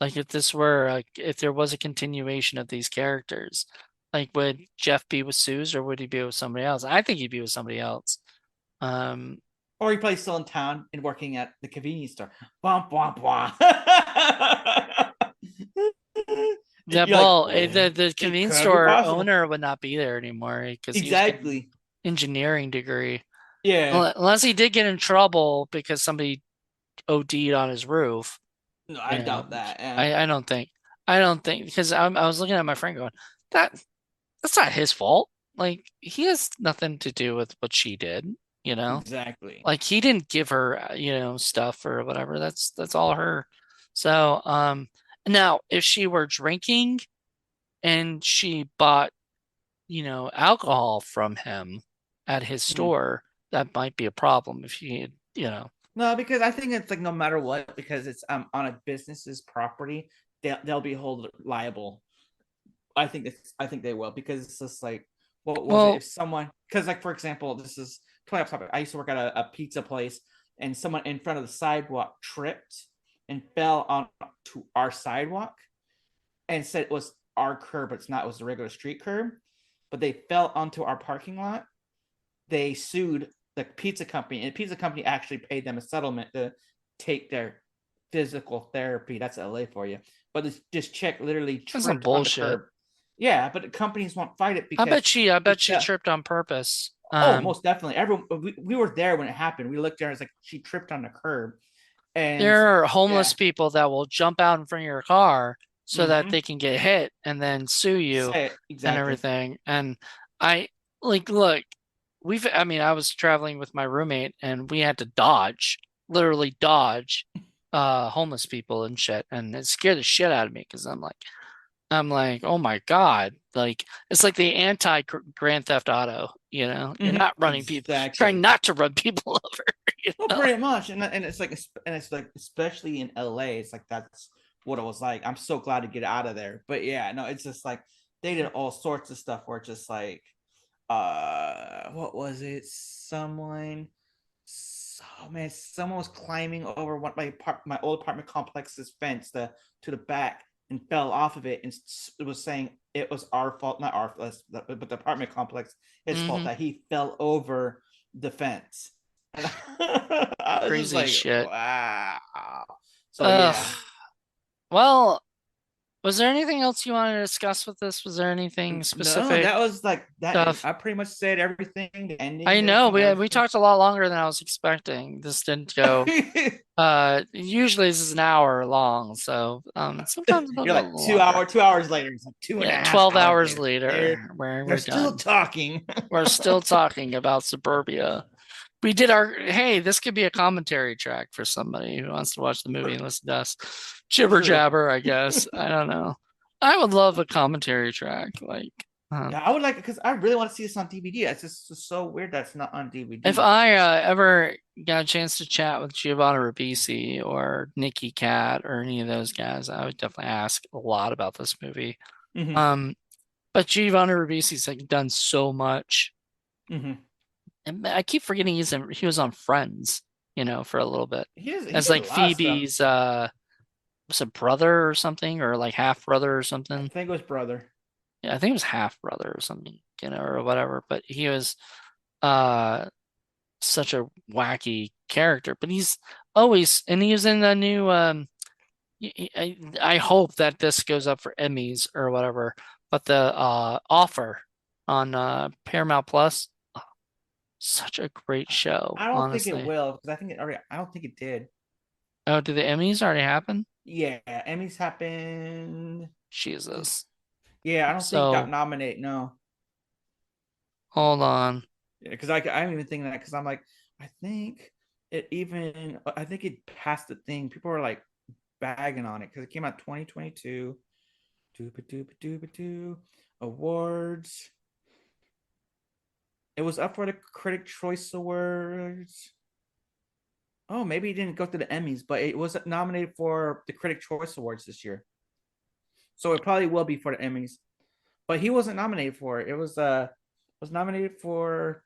like if this were like if there was a continuation of these characters, like would Jeff be with Suze or would he be with somebody else? I think he'd be with somebody else. Um, Or he plays still in town and working at the convenience store. Bwah, bwah, bwah. yeah, You're like, well, well, the it convenience could be store possible. owner would not be there anymore because he was getting Exactly. engineering degree. Yeah. Unless he did get in trouble because somebody OD'd on his roof. No, I You know, doubt that. Yeah. I don't think because I was looking at my friend going, that that's not his fault. Like he has nothing to do with what she did, you know? Exactly. Like he didn't give her, stuff or whatever. That's all her. So, now if she were drinking and she bought, alcohol from him at his Mhm. store, that might be a problem if No, because I think it's like no matter what, because it's on a business's property, they'll be held liable. I think they will because it's just like what was it well, if someone because like for example this is totally off topic. I used to work at a pizza place and someone in front of the sidewalk tripped and fell onto our sidewalk and said it was our curb, but it's not. It was a regular street curb, but they fell onto our parking lot. They sued the pizza company, and the pizza company actually paid them a settlement to take their physical therapy. That's LA for you. But this chick literally that's some tripped on the bullshit. curb. Yeah, but the companies won't fight it I because bet she I she bet she fell. tripped on purpose. Oh, most definitely. Everyone, we were there when it happened. We looked there. It's like she tripped on the curb, and There are homeless yeah, people that will jump out in front of your car so that mm-hmm. they can get hit and then sue you Say it and exactly. everything. And I like look, I mean, I was traveling with my roommate and we had to literally dodge homeless people and shit. And it scared the shit out of me because I'm like, oh my God. Like it's like the anti Grand Theft Auto, You're Mm-hmm. not running people, trying Exactly. not to run people over, you Well, know? pretty much, and it's like especially in LA, it's like that's what it was like. I'm so glad to get out of there. But yeah, no, it's just like they did all sorts of stuff where it's just like what was it? Oh man, someone was climbing over my old apartment complex's fence to the back and fell off of it, and it was saying it was our fault, not our fault, but the apartment complex, his fault Mm-hmm. that he fell over the fence. And I was just Crazy like, shit. wow. So yeah, Ugh. Well, was there anything else you wanted to discuss with this? Was there anything no, specific that was like that. stuff? I pretty much said everything, the I ending, know everything, we everything. talked a lot longer than I was expecting. This didn't go. Usually this is an hour long, so sometimes it'll You're go a like little longer. 2 hours later. It's like two and a Yeah, half 12 hours hours later. They're later, we're they're still done. talking. We're still talking about Suburbia. We did our hey, this could be a commentary track for somebody who wants to watch the movie and listen to us jibber True. jabber, I guess. I don't know. I would love a commentary track. Like, Yeah, I would like it because I really want to see this on DVD. It's just so weird that it's not on if DVD. I ever got a chance to chat with Giovanna Ribisi or Nikki Cat or any of those guys, I would definitely ask a lot about this movie. Mm-hmm. Um, but Giovanna Ribisi's like done so much. Mm-hmm. And I keep forgetting he was on Friends, for a little bit. He As did a like lot of stuff. Phoebe's was a brother or something, or like half brother or I something. think it was brother. Yeah, I think it was half brother or something, or whatever. But he was uh such a wacky character. But he's always and he was in the new I hope that this goes up for Emmys or whatever. But the Offer on Paramount Plus, such a great show, I don't think it honestly. will because I think it already. I don't think it did. Oh, did the Emmys already happen? Yeah, Emmys happened. Jesus. Yeah, I don't think it got So nominated. No, hold on. yeah, because I'm even thinking that because I'm like, I think it passed the thing. People were like bagging on it because it came out 2022. Dooba dooba dooba doo. Awards. It was up for the Critic Choice Awards. Oh, maybe it didn't go to the Emmys, but it was nominated for the Critic Choice Awards this year. So it probably will be for the Emmys. But he wasn't nominated for it. It was nominated for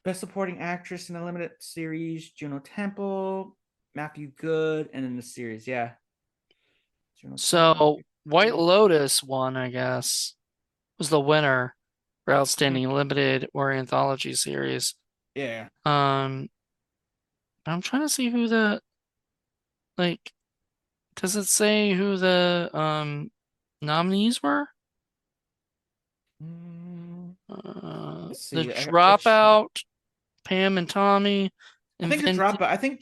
Best Supporting Actress in a Limited Series, Juno Temple, Matthew Good, and in the series, yeah. Juno Temple, So Matthew White Good. Lotus won, I guess, was the winner for Mhm. Outstanding Limited or Anthology Series. Yeah. Um, I'm trying to see who the like does it say who the nominees were? Let's The see. I have to check. Dropout, Pam and Tommy, I think the Invented, dropout. I think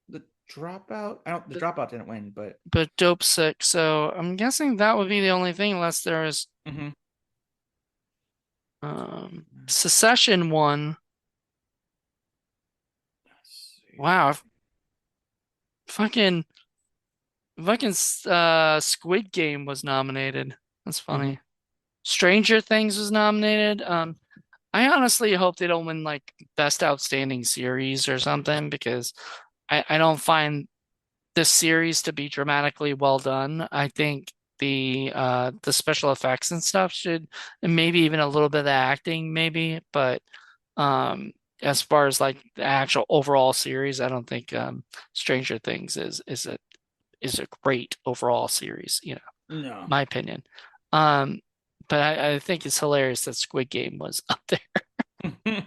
the dropout. I don't. The dropout didn't win, but but Dope Sick. So I'm guessing that would be the only thing unless there is mm-hmm. Secession one. Wow, fucking fucking Squid Game was nominated. That's Mm-hmm. funny. Stranger Things was nominated. I honestly hope they don't win like Best Outstanding Series or something because I don't find this series to be dramatically well done. I think the special effects and stuff should and maybe even a little bit of the acting maybe, but um as far as like the actual overall series, I don't think Stranger Things is a great overall series, No. my opinion. Um but I think it's hilarious that Squid Game was up there.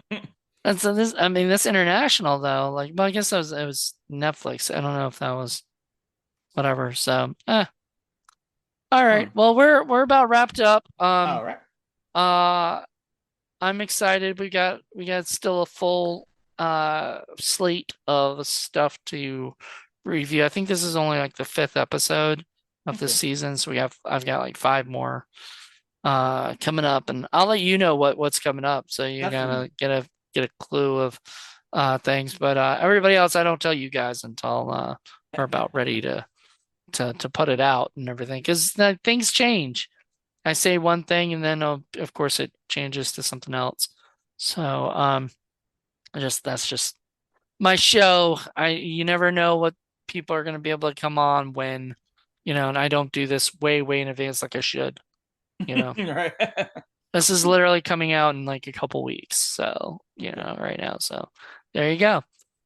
And so this, I mean, that's international though. Like, well, I guess it was Netflix. I don't know if that was whatever. So, all right. Huh. Well, we're about wrapped up. All right. Uh, I'm excited. We got still a full slate of stuff to review. I think this is only like the fifth episode of the Okay. season, so I've got like five more coming up, and I'll let you know what's coming up, so you Definitely. gotta get a clue of things. But everybody else, I don't tell you guys until we're about ready to put it out and everything, because things change. I say one thing, and then of course it changes to something else. So that's just my show. You never know what people are going to be able to come on when and I don't do this way, way in advance like I should, you know. Right. This is literally coming out in like a couple weeks, so, Okay. right now. So there you go.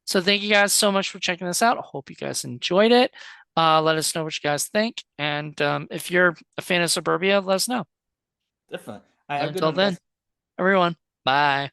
So thank you guys so much for checking this out. I hope you guys enjoyed it. Let us know what you guys think. And if you're a fan of Suburbia, let us know. Definitely. I So have a good until one, then, guys. everyone, bye.